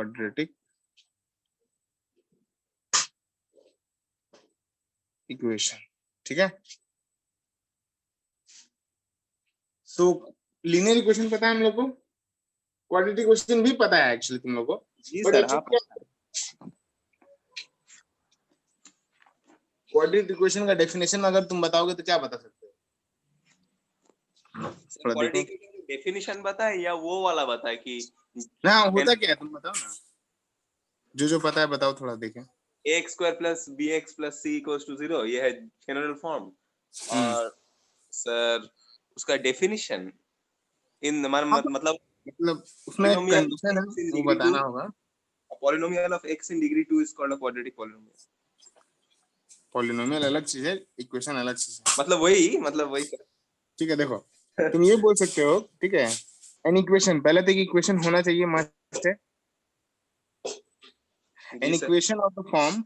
Quadratic equation. ठीक है, सो linear equation पता है हम लोग को, क्वाड्रेटिक इक्वेशन भी पता है एक्चुअली तुम लोग को। जी बट सर, एक्चुअली हाँ। क्या क्वाड्रेटिक इक्वेशन का डेफिनेशन अगर तुम बताओगे तो क्या बता सकते हो? थोड़ा देखो डेफिनेशन बताए या वो वाला बताए कि ना होता क्या है, तुम बताओ ना, जो पता है बताओ, थोड़ा देखें। ax square plus bx plus c equals to 0, ये है जनरल फॉर्म। और सर उसका डेफिनेशन इन हाँ, मतलब उसमें एक polynomial कंडीशन है x in वो degree 2, बताना होगा। a polynomial of x in degree 2 is called a quadratic polynomial। Polynomial अलग चीज है, इक्वेशन अलग चीज है। मतलब वही सर। ठीक है, देखो तुम ये बोल सकते हो, ठीक है, एन इक्वेशन, पहले तो एक इक्वेशन होना चाहिए, मस्ट है। जी एन sir. Equation of the form,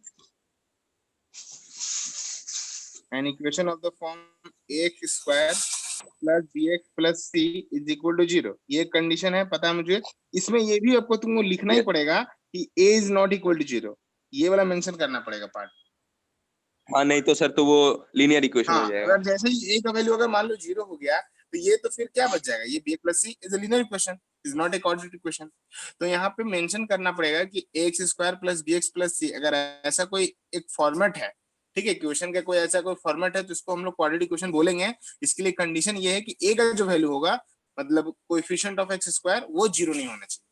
an equation of the form ax square plus bx plus c is equal to 0, ये कंडीशन है, पता है मुझे। इसमें ये भी आपको तुमको लिखना ही पड़ेगा कि a is not equal to 0, ये वाला मेंशन करना पड़ेगा पार्ट। हाँ, नहीं तो सर तो वो लीनियर इक्वेशन हाँ, हो जाएगा। अगर जैसे ही a का वैल्यू अगर मान लो 0 हो गया तो ये तो फिर क्या बच जाएगा, ये b plus c is a linear equation, is not a quadratic equation. तो यहाँ पे मेंशन करना पड़ेगा कि ax square plus bx plus c, अगर ऐसा कोई एक फॉर्मेट है, ठीक है, इक्वेशन का कोई ऐसा कोई फॉर्मेट है तो इसको हम लोग क्वाड्रेटिक इक्वेशन बोलेंगे। इसके लिए कंडीशन ये है कि a का जो वैल्यू होगा, मतलब कोएफिशिएंट ऑफ x स्क्वायर, वो 0 नहीं होना चाहिए।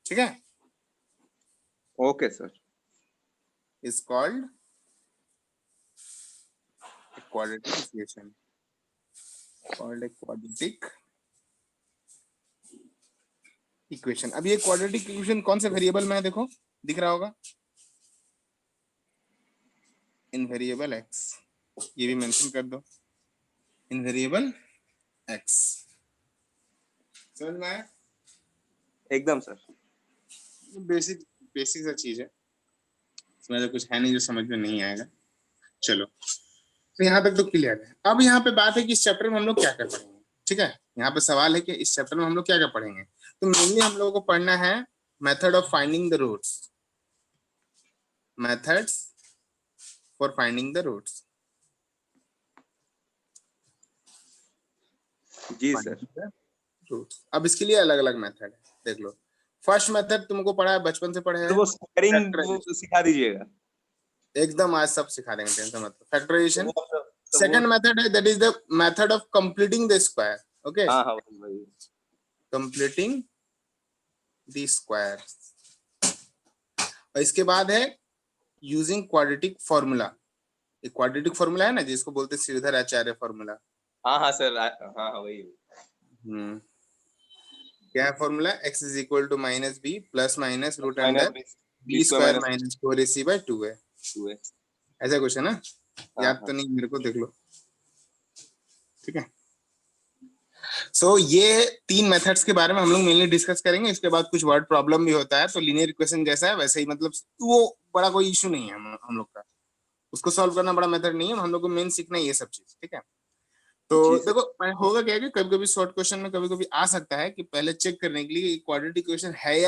ठीक है, okay sir. Is called quadratic equation, called a quadratic equation. अब ये क्वाड्रेटिक इक्वेशन कौन से वेरिएबल में है, देखो दिख रहा होगा, इन वेरिएबल x, ये भी मेंशन कर दो, इन वेरिएबल x। समझ में आया? एकदम सर। बेसिक बेसिक सा चीज है, इसमें तो कुछ है नहीं जो समझ में नहीं आएगा। चलो, तो यहाँ तक तो क्लियर है। अब यहाँ पे बात है कि इस चैप्टर में हम लोग क्या क्या पढ़ेंगे। ठीक है, यहाँ पे सवाल है कि इस चैप्टर में हम लोग क्या क्या पढ़ेंगे। तो मेनली हम लोगों को पढ़ना है method of finding the roots, methods for finding the roots. जी सर। अब इसके लिए अलग अलग मेथड है, देख लो। फर्स्ट मेथड तुमको पढ़ा है, बचपन से पढ़े तो हैं, वो स्क्वायरिंग वो फैक्टराइजेशन। सिखा दीजिएगा। एकदम आज सब सिखा देंगे, टेंशन मत लो। फैक्टराइजेशन तो वो सेकंड मेथड है, that is the method of completing the square. Okay, हाँ हाँ वही। Completing the square. और इसके बाद है यूजिंग क्वाड्रेटिक फॉर्मूला। एक क्वाड्रेटिक फॉर्मूला है ना जिसको बोलते हैं श्रीधर आचार्य फॉर्मूला। हाँ हाँ सर, हाँ हाँ वही। क्या है formula? x is equal to minus b plus minus root minus under b square minus 4ac by 2 है। 2 है। ऐसा कुछ है ना, हाँ याद हाँ। तो नहीं मेरे को, देख लो। ठीक है, सो ये तीन मेथड्स के बारे में हम लोग मेनली डिस्कस करेंगे। इसके बाद कुछ वर्ड प्रॉब्लम भी होता है, तो लीनियर इक्वेशन जैसा है वैसे ही, मतलब वो बड़ा कोई इशू नहीं है हम लोग का, उसको सॉल्व करना बड़ा मेथड नहीं है, हम लोग को मेन सीखना है ये सब चीज। ठीक है, तो जी सर। देखो होगा क्या है कि कभी कभी शॉर्ट क्वेश्चन में कभी कभी आ सकता है कि पहले चेक करने के लिए क्वाड्रेटिक इक्वेशन है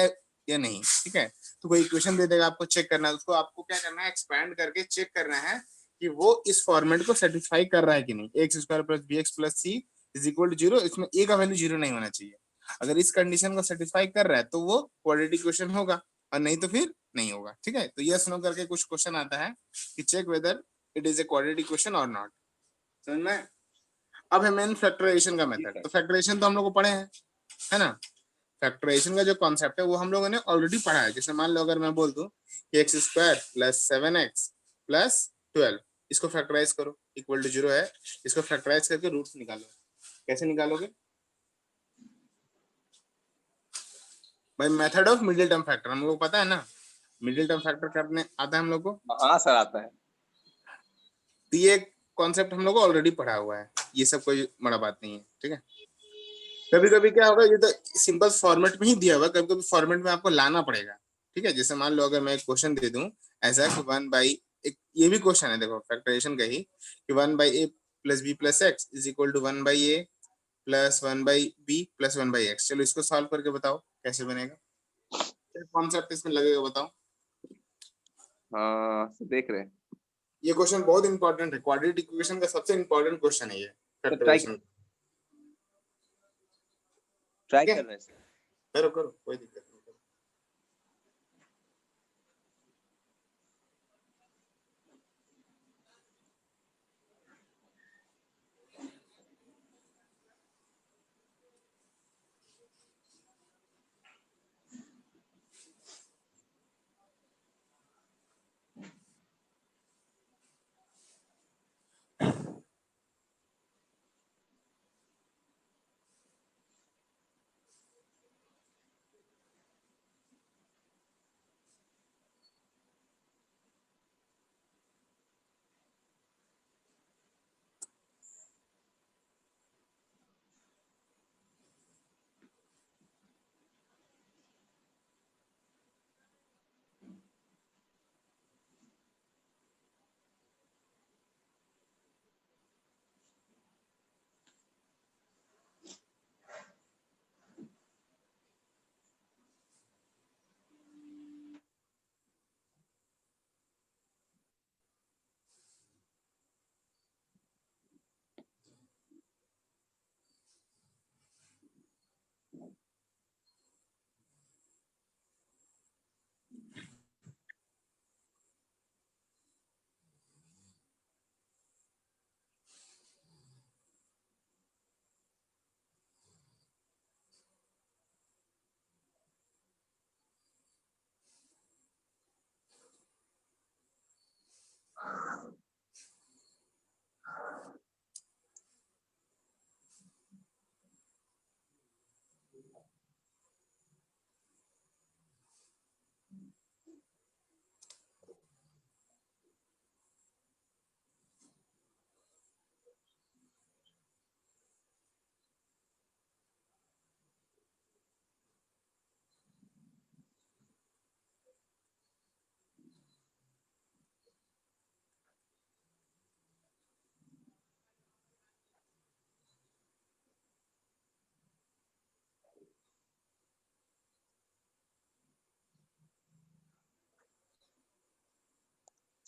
या नहीं। ठीक है, तो कोई इक्वेशन दे देगा, आपको चेक करना है, उसको आपको क्या करना है, एक्सपैंड करके चेक करना है कि वो इस फॉर्मेट को सेटिस्फाई कर रहा है कि नहीं। X square plus b x plus c is equal to 0, इसमें ए का वैल्यू 0 नहीं होना चाहिए। अगर इस कंडीशन को सेटिस्फाई कर रहा है तो वो क्वाड्रेटिक इक्वेशन होगा, और नहीं तो फिर नहीं होगा। ठीक है, तो यस नो करके कुछ क्वेश्चन आता है कि check whether it is a quadratic equation और नॉट। समझ में? अब है मेन फैक्टराइजेशन का मेथड। तो फैक्टराइजेशन तो हम लोग को पढ़े हैं, है ना। फैक्टराइजेशन का जो कॉन्सेप्ट है वो हम लोगों ने ऑलरेडी पढ़ा है। जैसे मान लो अगर मैं बोल दूं कि x square plus 7x plus 12, इसको फैक्टराइज करो, इक्वल टू 0 है, इसको फैक्टराइज करके रूट्स निकालो। कैसे निकालोगे भाई? Method of middle term factor हम लोग को पता है ना, मिडिल टर्म फैक्टर करने आता है हम लोग को। हाँ सर आता है। तो ये कॉन्सेप्ट हम लोग को ऑलरेडी पढ़ा हुआ है, ये सब कोई बड़ा बात नहीं है। ठीक है, कभी कभी क्या होगा, ये तो सिंपल फॉर्मेट में ही दिया हुआ, कभी कभी फॉर्मेट में आपको लाना पड़ेगा। ठीक है, जैसे मान लो अगर मैं एक क्वेश्चन दे दूं ऐसा कि 1/, एक ये भी क्वेश्चन है देखो फैक्टराइजेशन का ही, कि 1/a plus b plus x is equal to 1/a plus 1/b plus 1/x। चलो इसको सॉल्व करके बताओ कैसे बनेगा। क्या कॉन्सेप्ट इसमें लगेगा बताओ। हाँ देख रहे हैं। ये क्वेश्चन बहुत इंपॉर्टेंट है, क्वाड्रेटिक इक्वेशन का सबसे इंपॉर्टेंट क्वेश्चन है ये, तो ट्राई फैक्टराइजेशन। ट्राई ठीक है, कर रहे हैं सर। करो करो, कोई दिक्कत नहीं।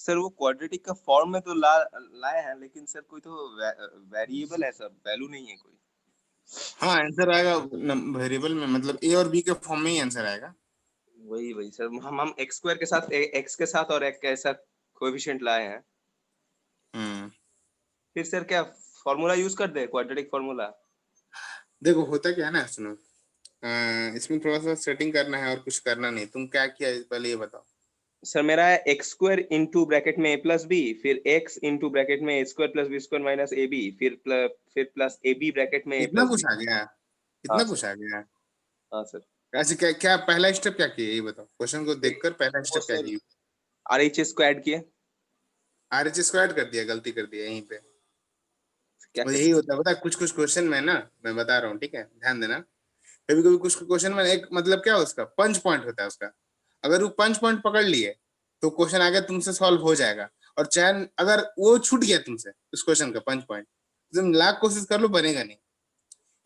सर वो क्वाड्रेटिक का फॉर्म में तो लाए हैं, लेकिन सर कोई तो वेरिएबल है सर, वैल्यू नहीं है कोई। हाँ आंसर आएगा वेरिएबल में, मतलब ए और बी के फॉर्म में ही आंसर आएगा। वही वही सर, हम एक्स स्क्वायर के साथ एक्स के साथ और एक ऐसा कोएफिशिएंट लाए हैं। हम्म। फिर सर क्या फॉर्मूला यूज कर दे, क्वाड्रेटिक फॉर्मूला? देखो होता क्या है ना, सुनो, इसमें थोड़ा सा सेटिंग करना है और कुछ करना नहीं। तुम क्या किया पहले ये बताओ। सर मेरा है एक्स स्क्वायर इंटू ब्रैकेट में ए प्लस बी, फिर एक्स इंटू ब्रैकेट में a square plus b square minus a b, फिर प्लस ए बी ब्रैकेट में ए इतना प्लस कुछ बी। आ गया? हाँ इतना सर। कुछ आ गया? हाँ सर। ऐसे क्या क्या पहला स्टेप क्या किया ये बताओ, क्वेश्चन को देखकर पहला वो स्टेप क्या सर किया? आर एच एस को ऐड किए। आरएचएस को ऐड कर दिया, गलती कर दिया यहीं पे। क्या और कर यही सकते। होता है, पता है, कुछ कुछ क्वेश्चन में ना, मैं बता रहा हूँ, ठीक है, ध्यान देना। कभी कभी कुछ क्वेश्चन में एक मतलब क्या उसका पंच पॉइंट होता है उसका, अगर वो पंच पॉइंट पकड़ लिए तो क्वेश्चन आगे तुमसे सॉल्व हो जाएगा। और चयन अगर वो छूट गया तुमसे उस क्वेश्चन का पंच पॉइंट, तुम लाख कोशिश कर लो बनेगा नहीं।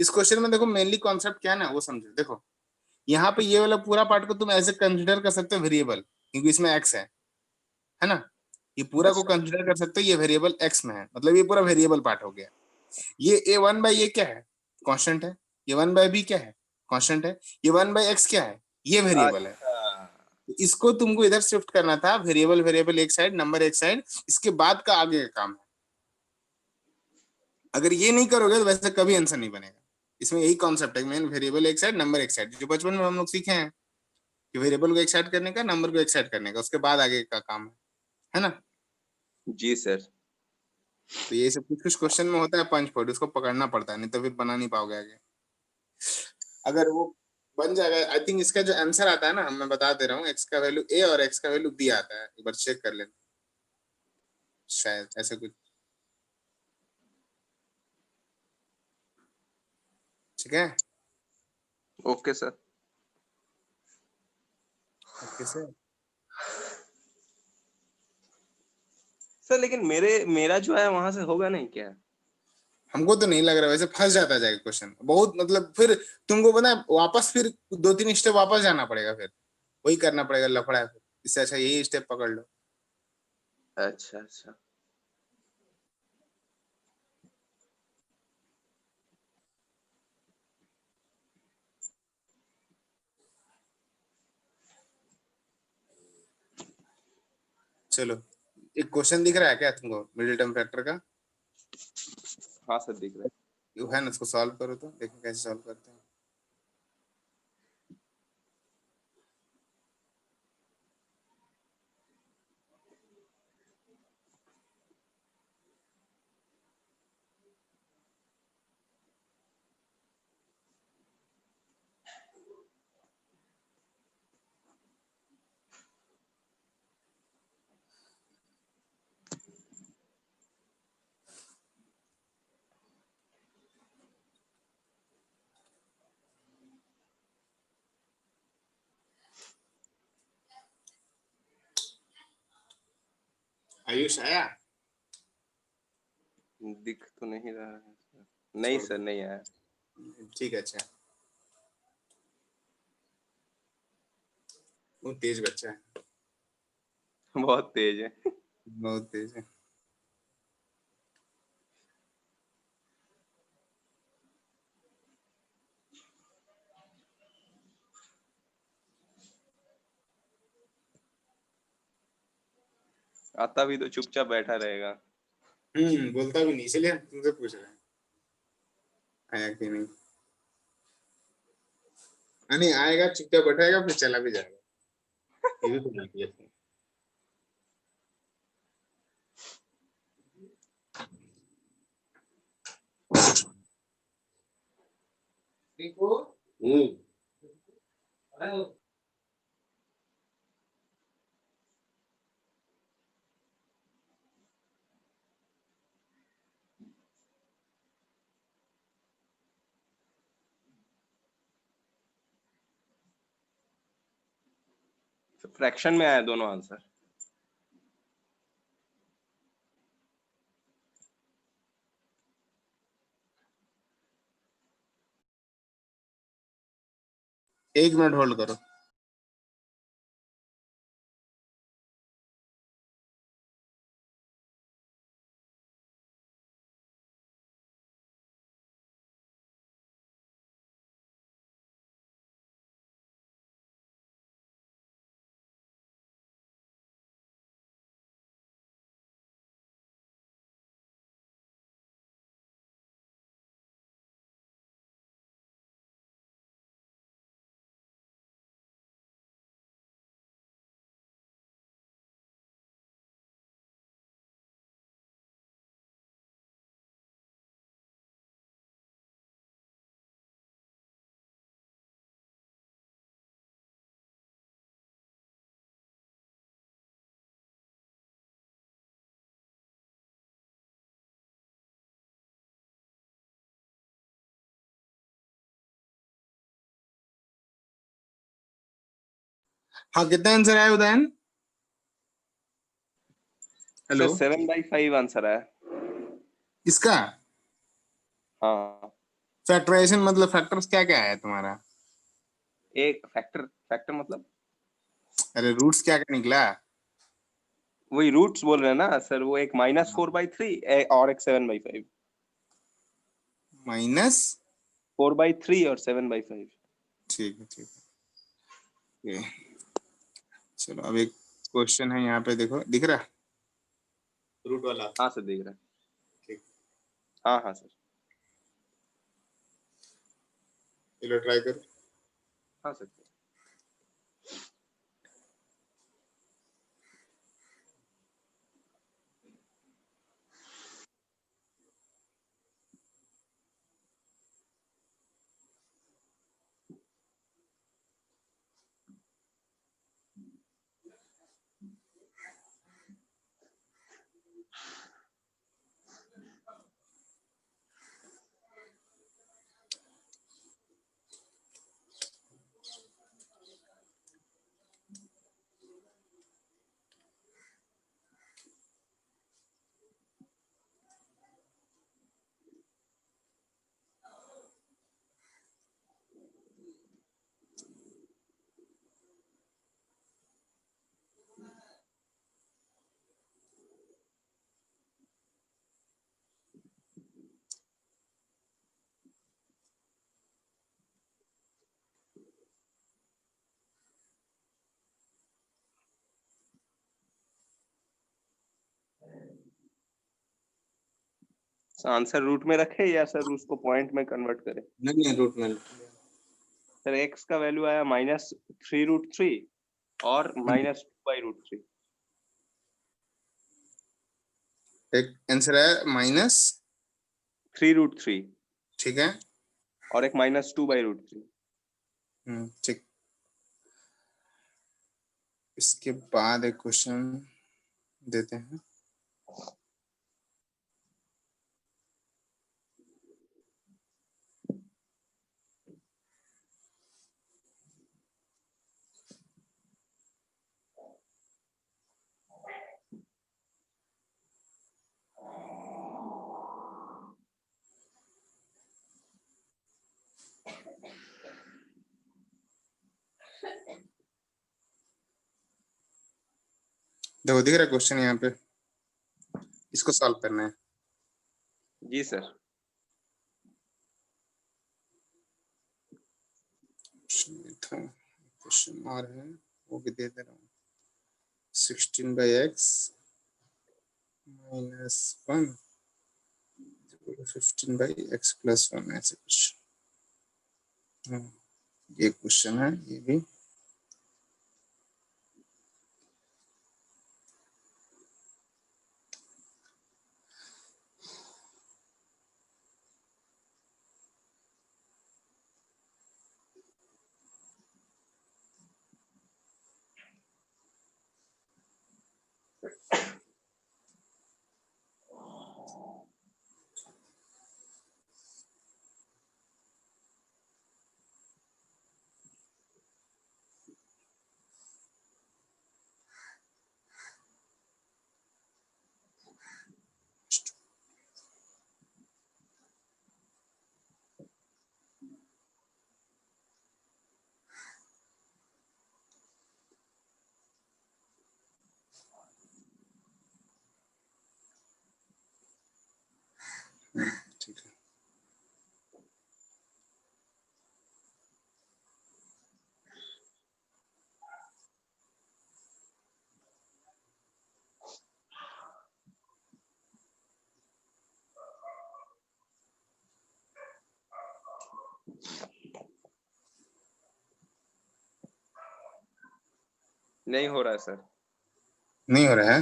इस क्वेश्चन में देखो मेनली कॉन्सेप्ट क्या है ना वो समझो। देखो यहाँ पे ये वाला पूरा पार्ट को तुम ऐसे कंसिडर कर सकते हो वेरिएबल, क्योंकि इसमें एक्स है ना। ये पूरा को अच्छा। कंसिडर कर सकते हो, ये वेरिएबल एक्स में है, मतलब ये पूरा वेरिएबल पार्ट हो गया। ये ए वन बाई ए क्या है? कांस्टेंट है। ये वन बाई बी क्या है? कांस्टेंट है। ये वन बाई एक्स क्या है? ये वेरिएबल है। अच्छा। तो इसको तुमको इधर शिफ्ट करना था, वेरिएबल वेरिएबल एक साइड, नंबर एक साइड, इसके बाद का आगे का काम है। अगर ये नहीं करोगे तो वैसे कभी आंसर नहीं बनेगा। इसमें यही कॉन्सेप्ट है, मेन वेरिएबल एक साइड नंबर एक साइड, जो बचपन में हम लोग सीखे हैं कि वेरिएबल को एक साइड करने का, नंबर को एक साइड करने का, उसके बाद आगे का काम है ना। जी सर। तो ये सब कुछ कुछ क्वेश्चन में होता है पंच पॉइंट, उसको पकड़ना पड़ता है, नहीं तो फिर बना नहीं पाओगे आगे। अगर वो बन जाएगा, आई थिंक इसका जो आंसर आता है ना, मैं बता दे रहा हूँ, एक्स का वैल्यू ए और एक्स का वैल्यू बी आता है, एक बार चेक कर लेना, शायद ऐसे कुछ। ठीक है, ओके सर। ओके से। सर लेकिन मेरा जो है वहां से होगा नहीं क्या? हमको तो नहीं लग रहा, वैसे फंस जाता जाएगा क्वेश्चन बहुत, मतलब फिर तुमको पता है वापस फिर दो तीन स्टेप वापस जाना पड़ेगा फिर। वही करना पड़ेगा, लफड़ा है फिर। इससे अच्छा यही स्टेप पकड़ लो। अच्छा अच्छा। चलो, एक क्वेश्चन दिख रहा है क्या तुमको मिडिल टर्म फैक्टर का? हाँ सर दिख रहा है। ये है ना, उसको सॉल्व करो तो देखो कैसे सॉल्व करते हैं। आयुष आया? दिख तो नहीं रहा है सर। नहीं छोड़ सर, नहीं आया। दो। ठीक है, अच्छा। वो तेज बच्चा है, बहुत तेज है। बहुत तेज है। आता भी तो चुपचाप बैठा रहेगा। बोलता भी नहीं, इसलिए हम तुमसे पूछ रहे हैं आया कि नहीं। नहीं आएगा, चुपचाप बैठेगा, फिर चला भी जाएगा। ये भी तो नहीं है। देखो। फ्रैक्शन में आया दोनों आंसर। एक मिनट होल्ड करो। हाँ, कितना आंसर आया उदयन? Sir hello. 7/5 आंसर है। इसका हाँ। फैक्टराइजेशन मतलब फैक्टर्स क्या क्या है तुम्हारा? एक फैक्टर, फैक्टर मतलब अरे रूट्स क्या क्या निकला? वही रूट्स बोल रहे हैं ना सर। वो एक -4/3 और एक 7/5। माइनस। 4/3 और 7/5। ठीक है, ठीक है, ये। चलो अब एक क्वेश्चन है यहाँ पे, देखो दिख रहा रूट वाला? हाँ सर देख रहे हैं। ठीक। हाँ हाँ सर। चलो ट्राई करो। हाँ सर। आंसर रूट में रखे या सर उसको पॉइंट में कन्वर्ट करें? नहीं रूट में। सर x का वैल्यू आया -3√3 और -2/√3। एक आंसर है माइनस 3√3 ठीक है। और एक -2/√3। ठीक। इसके बाद एक क्वेश्चन देते हैं। देखो दिख रहा है क्वेश्चन यहाँ पे, इसको सॉल्व करना है। जी सर। क्वेश्चन और है वो भी दे दे रहा हूँ। 16/x - 1 15/x + 1 ऐसे कुछ। ये क्वेश्चन है ये भी। ठीक है। नहीं हो रहा है सर। नहीं हो रहा है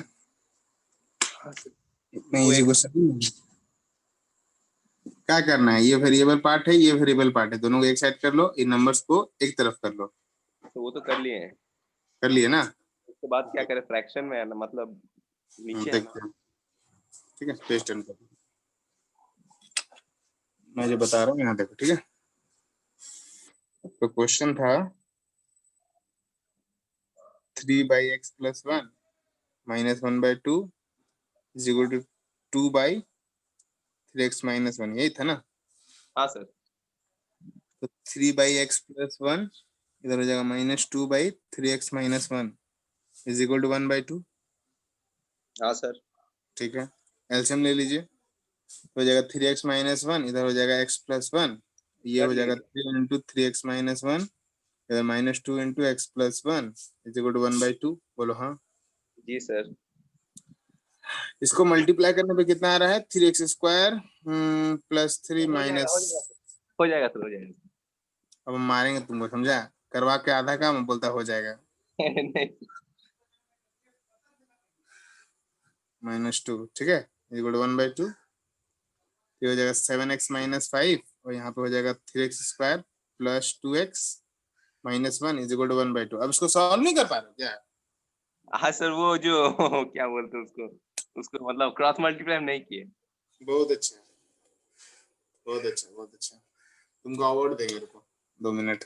इतना वो इजी क्वेश्चन। क्या करना है, ये वेरिएबल पार्ट है ये वेरिएबल पार्ट है, दोनों को एक साइड कर लो, इन नंबर्स को एक तरफ कर लो। तो वो तो कर लिए हैं। कर लिए ना। उसके बाद क्या करें? फ्रैक्शन में है ना, मतलब नीचे है ना। देखते हैं। ठीक है पेज टर्न कर। मैं जो बता रहा हूँ यहाँ देखो ठीक है। तो क्वेश्चन था 3/x + 1 - 1/2 = 2/3x - 1 यही था ना। हाँ सर। तो 3/x + 1 इधर हो जाएगा -2/3x - 1 = 1/2। हाँ सर। ठीक है एलसीएम ले लीजिए, हो जाएगा 3x - 1 इधर हो जाएगा x + 1, ये कर हो लिए। जाएगा 3 × 3x - 1 इधर -2 × x + 1 = 1/2। बोलो हाँ। जी सर। इसको मल्टीप्लाई करने पे कितना आ रहा है 3x² +3 हो जाएगा, हो माइनस। जाएगा। हो जाएगा सर, हो जाएगा। अब हम मारेंगे तुमको, समझा? करवा के आधा काम बोलता हो जाएगा। नहीं। -2 ठीक है = 1/2। ये हो जाएगा 7x - 5 और यहाँ पे हो जाएगा 3x² + 2x - 1 = 1/2। अब इसको सॉल्व नहीं कर पा रहे क्या? हाँ सर, वो जो क्या बोलते हैं उसको, उसको मतलब क्रॉस मल्टीप्लाई नहीं किए। बहुत अच्छा बहुत अच्छा बहुत अच्छा। तुमको अवार्ड देंगे, रुको 2 मिनट।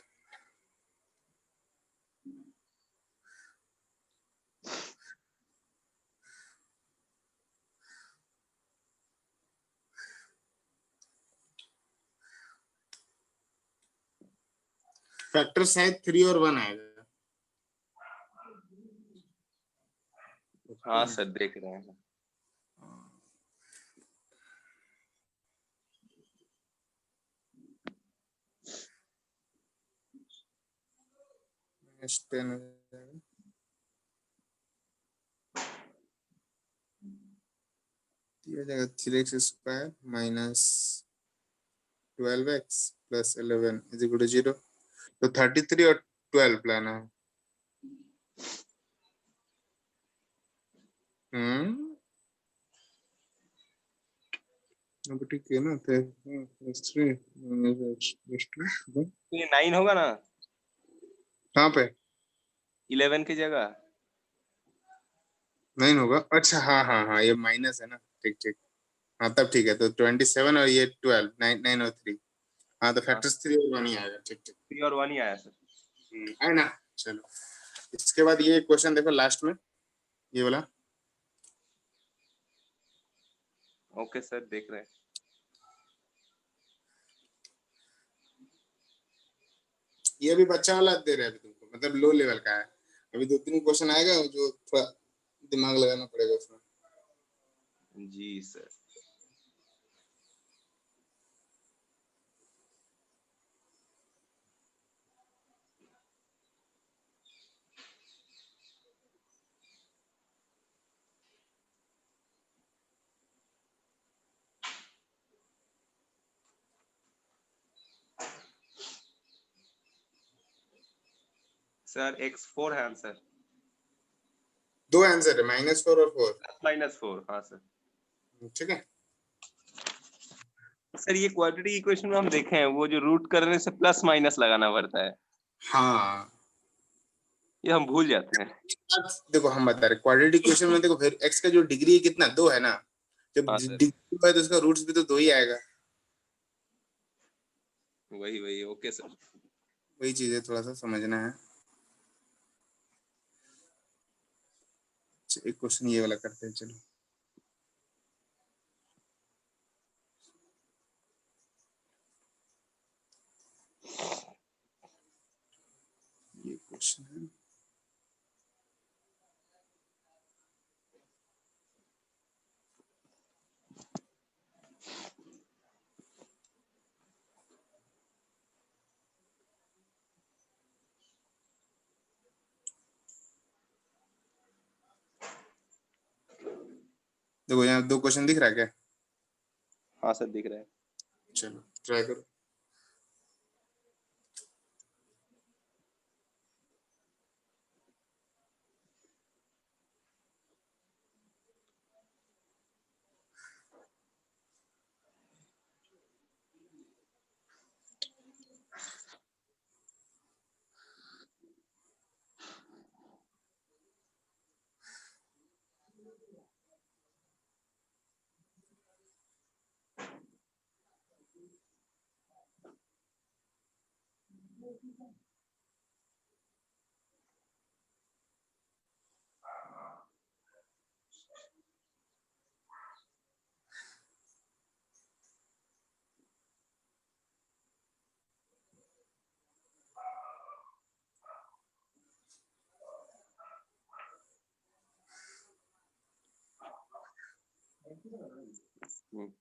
फैक्टर शायद 3 और 1 आएगा। हाँ सर, देख रहे हैं। -10 हो जाएगा। हो जाएगा 3x square minus 12x plus 11 is equal to 0। तो 33 और 12 लाना है। अब ठीक है ना, तो प्लस 3 माइनस x प्लस 2 तो ये 9 होगा ना कहाँ पे 11 की जगह। 9 होगा। अच्छा हाँ हाँ हाँ, ये माइनस है ना, ठीक ठीक। हाँ तब ठीक है, तो 27 और ये 12, 9 और 3। हाँ तो हाँ फैक्टर्स 3 और 1 ही आएगा, ठीक ठीक। 3 और 1 ही आया सर। है ना। चलो इसके बाद ये क्वेश्चन देखो लास्ट में, ये वाला। ओके सर देख रहे हैं। ये भी बच्चा वाला दे रहे हैं अभी तुमको, मतलब लो लेवल का है। अभी 2-3 क्वेश्चन आएगा जो थोड़ा दिमाग लगाना पड़ेगा उसमें। जी सर। सर x4 है आंसर। दो आंसर है, -4 और 4। -4 हाँ सर। ठीक है। सर ये क्वाड्रेटिक इक्वेशन में हम देखे हैं वो जो रूट करने से प्लस माइनस लगाना पड़ता है, हाँ ये हम भूल जाते हैं। अब देखो हम बता रहे क्वाड्रेटिक इक्वेशन में, देखो फिर x का जो डिग्री है कितना, 2 है ना। जब हाँ सर डिग्री है तो उसका रूट्स भी तो 2 ही आएगा। वही वही ओके सर। वही चीज है, थोड़ा सा समझना है। एक क्वेश्चन ये वाला करते हैं, चलो। ये क्वेश्चन है, देखो यहाँ 2 क्वेश्चन दिख रहा है क्या। हाँ सर दिख रहा है। चलो ट्राई करो। हम्म,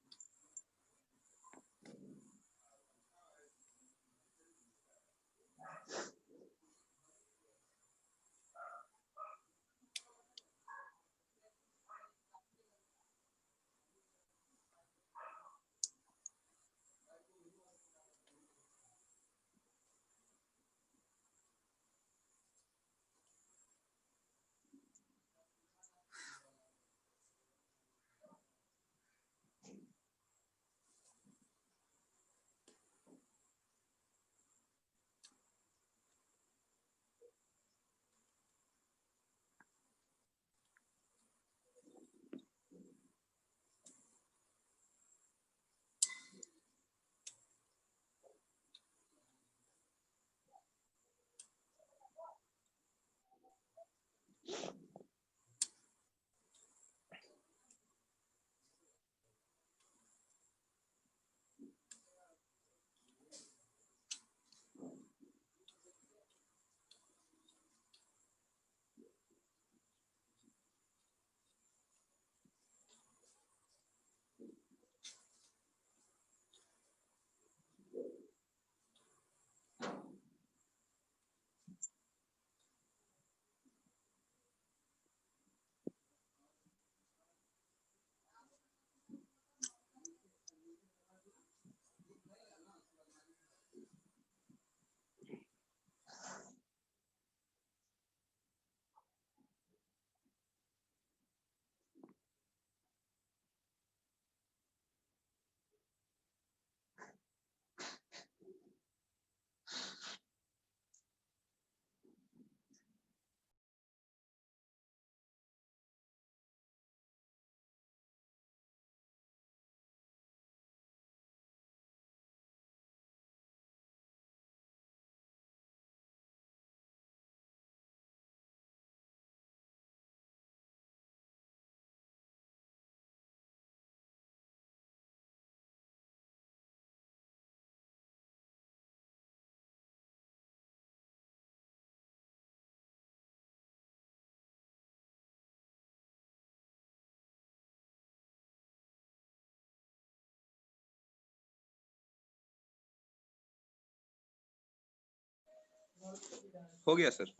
हो गया सर।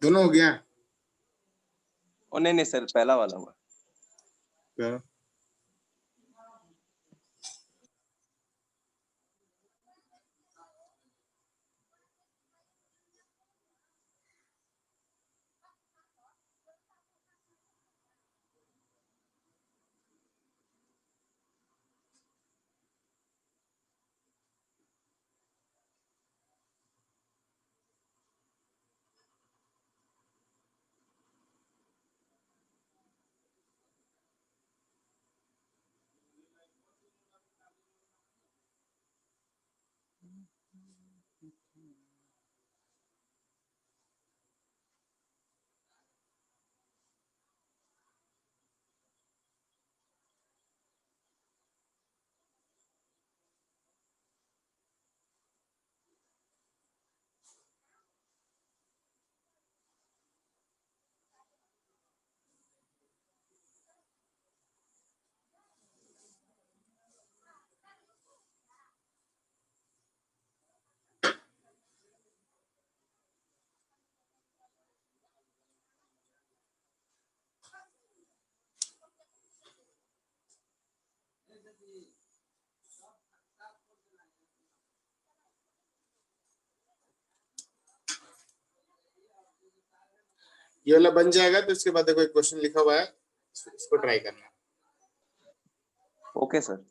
दोनों हो गया। ओ नहीं नहीं सर, पहला वाला हुआ। करो। ये वाला बन जाएगा तो इसके बाद देखो एक क्वेश्चन लिखा हुआ है, इसको ट्राई करना। Okay sir.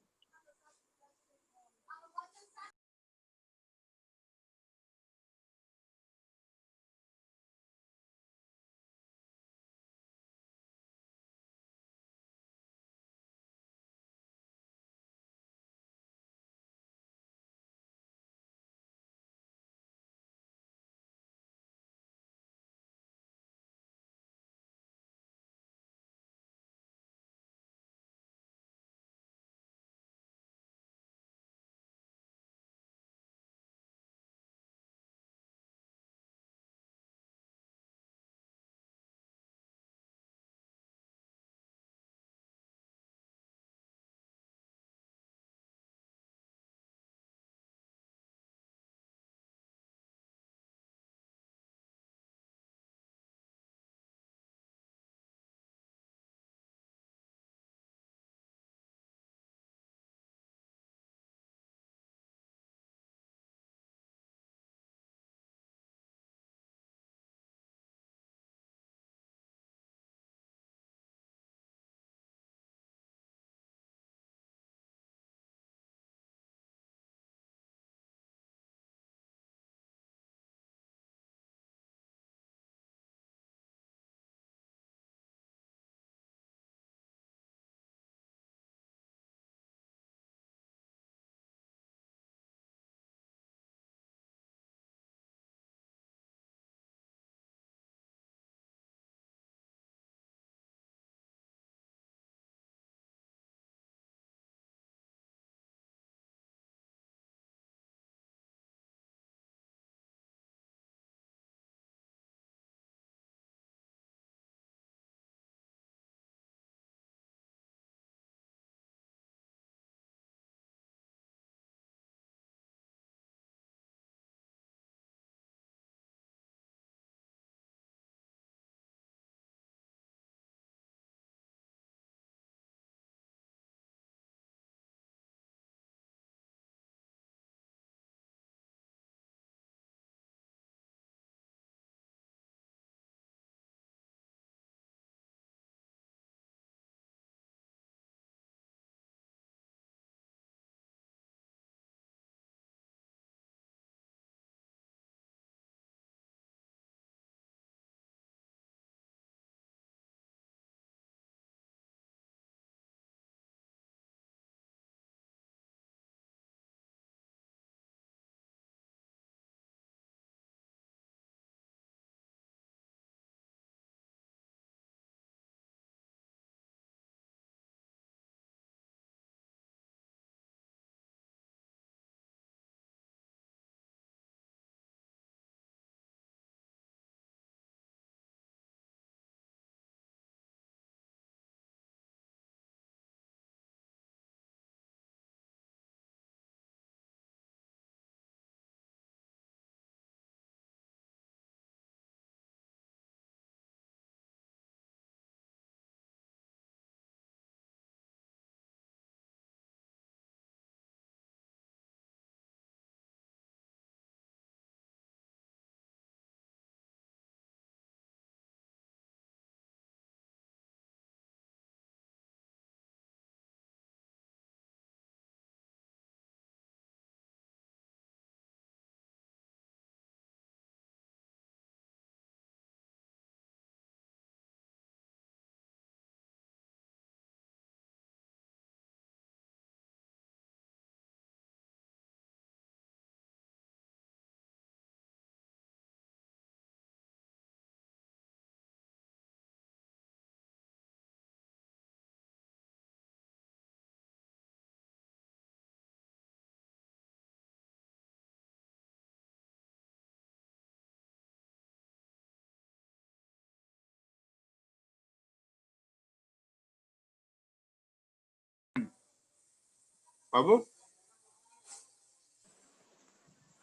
बाबू?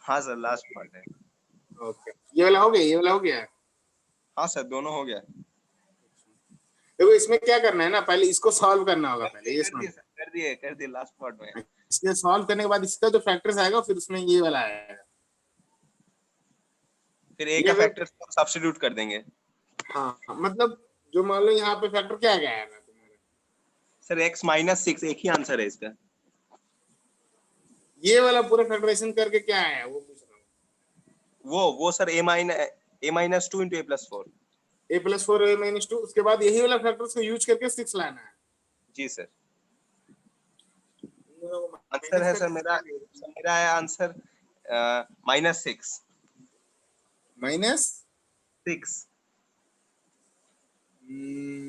हाँ सर, लास्ट पार्ट है। ओके, ये वाला हो गया, ये वाला हो गया। हाँ सर, दोनों हो गया। देखो इसमें क्या करना है ना, पहले इसको सॉल्व करना होगा, पहले ये कर सुन। दिए सर, कर दिए लास्ट पार्ट में। इसके सॉल्व करने के बाद इसका जो फैक्टर्स आएगा फिर उसमें ये वाला आएगा। फिर ए ये का अगर, फैक्टर सब्स्टिट्यूट कर देंगे। हाँ मतलब जो मान लो यहाँ पे फैक्टर क्या गया है तुम्हारा, सर x माइनस 6 एक ही आंसर है इसका। ये वाला पूरा फैक्टराइजेशन करके क्या आया वो पूछ रहा हूँ। वो sir a-2 into a+4। a+4 a-2, उसके बाद यही वाला फैक्टर्स को यूज करके 6 लाना है। जी सर। इन दोनों को आंसर माइनस है सर करके मेरा, क्या आएगा? मेरा है आंसर -6। -6 6।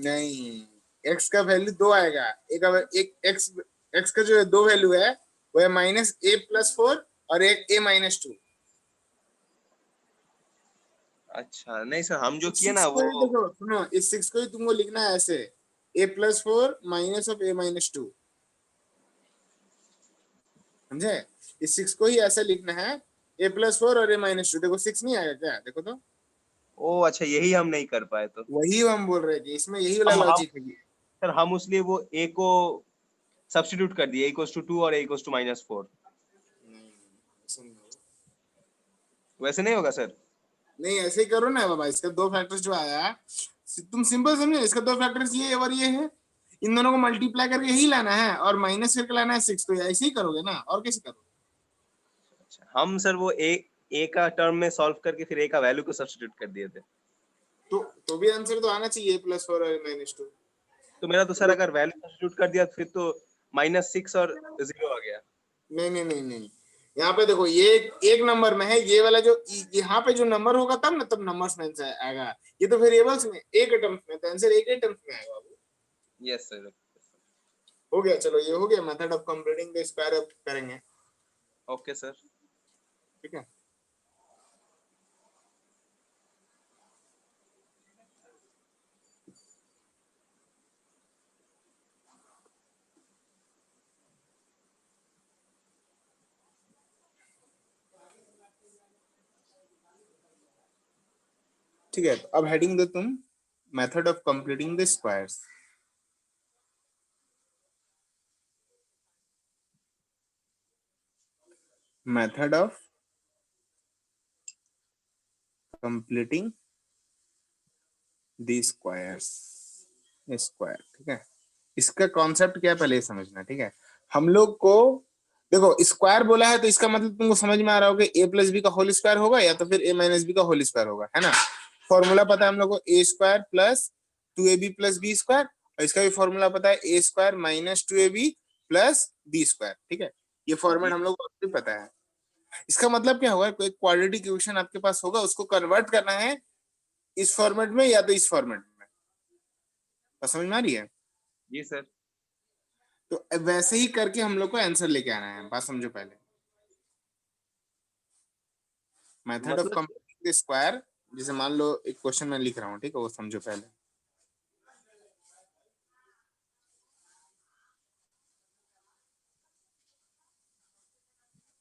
नहीं, x का वैल्यू 2 आएगा। एक x, x का जो दो वैल्यू है वो है -a+4 और एक a-2। अच्छा नहीं सर, हम जो इस किए 6 ना को वो। ही देखो, सुनो, इस 6 को ही तुमको लिखना है ऐसे, a+4 माइनस ऑफ a-2, समझे? इस 6 को ही ऐसे लिखना है, a+4 और a-2। देखो 6 नहीं आएगा क्या, देखो तो। ओ अच्छा, यही हम नहीं कर पाए तो। वही हम बोल रहे हैं कि इसमें यही वाला हम लॉजिक है। सर हम इसलिए वो a को सब्स्टिट्यूट कर दिए, a=2 और a=-4। नहीं, ऐसा नहीं होगा। वैसे नहीं होगा सर? नहीं, ऐसे ही करो ना बाबा, इसका दो फैक्टर्स जो आया, तुम सिंपल समझे, इसका दो फैक्टर्स ये और ये है, इन दोनों को मल्टीप्लाई करके यही लाना है और माइनस करके लाना है 6, तो ऐसे ही करोगे ना, और कैसे करोगे? अच्छा, हम सर वो a का टर्म में सॉल्व करके फिर a का वैल्यू को सब्स्टिट्यूट कर दिए थे। तो भी आंसर तो आना चाहिए, +4 और -2। तो मेरा तो सर अगर वैल्यू सब्स्टिट्यूट कर दिया फिर तो -6 और 0 आ गया। नहीं नहीं नहीं नहीं, यहाँ पे देखो, ये एक नंबर में है, ये वाला जो यहाँ पे जो नंबर होगा तब ना, तब नंबर्स में आंसर आएगा। ये तो वेरिएबल्स में, एक टर्म्स में, तो आंसर एक ही टर्म्स में आएगा बाबू। Yes sir. हो गया, चलो ये हो गया, method of completing the square अब करेंगे, ओके सर। ठीक है। ठीक है, तो अब हेडिंग दो तुम, method of completing the squares. Method of completing the squares, square, ठीक है। इसका कॉन्सेप्ट क्या है पहले समझना, ठीक है। हम लोग को देखो, स्क्वायर बोला है तो इसका मतलब तुमको समझ में आ रहा होगा, a+b का होल स्क्वायर होगा या तो फिर a-b का होल स्क्वायर होगा, है ना। फॉर्मूला पता है हम लोग को, a² plus 2ab plus b square, और इसका भी फॉर्मूला पता है, a² minus 2ab plus b square, ठीक है। ये फॉर्मेट जी हम लोग को पता है। इसका मतलब क्या होगा, कोई क्वाड्रेटिक इक्वेशन आपके पास होगा, उसको कन्वर्ट करना है इस फॉर्मेट में या तो इस फॉर्मेट में, बस समझ में आ रही है। जी सर। तो वैसे ही करके हम लोग को आंसर लेके आना है, बात समझो पहले। मेथड ऑफ मतलब कंप्लीटिंग द स्क्वायर, जैसे मान लो एक क्वेश्चन मैं लिख रहा हूँ, ठीक है, वो समझो पहले।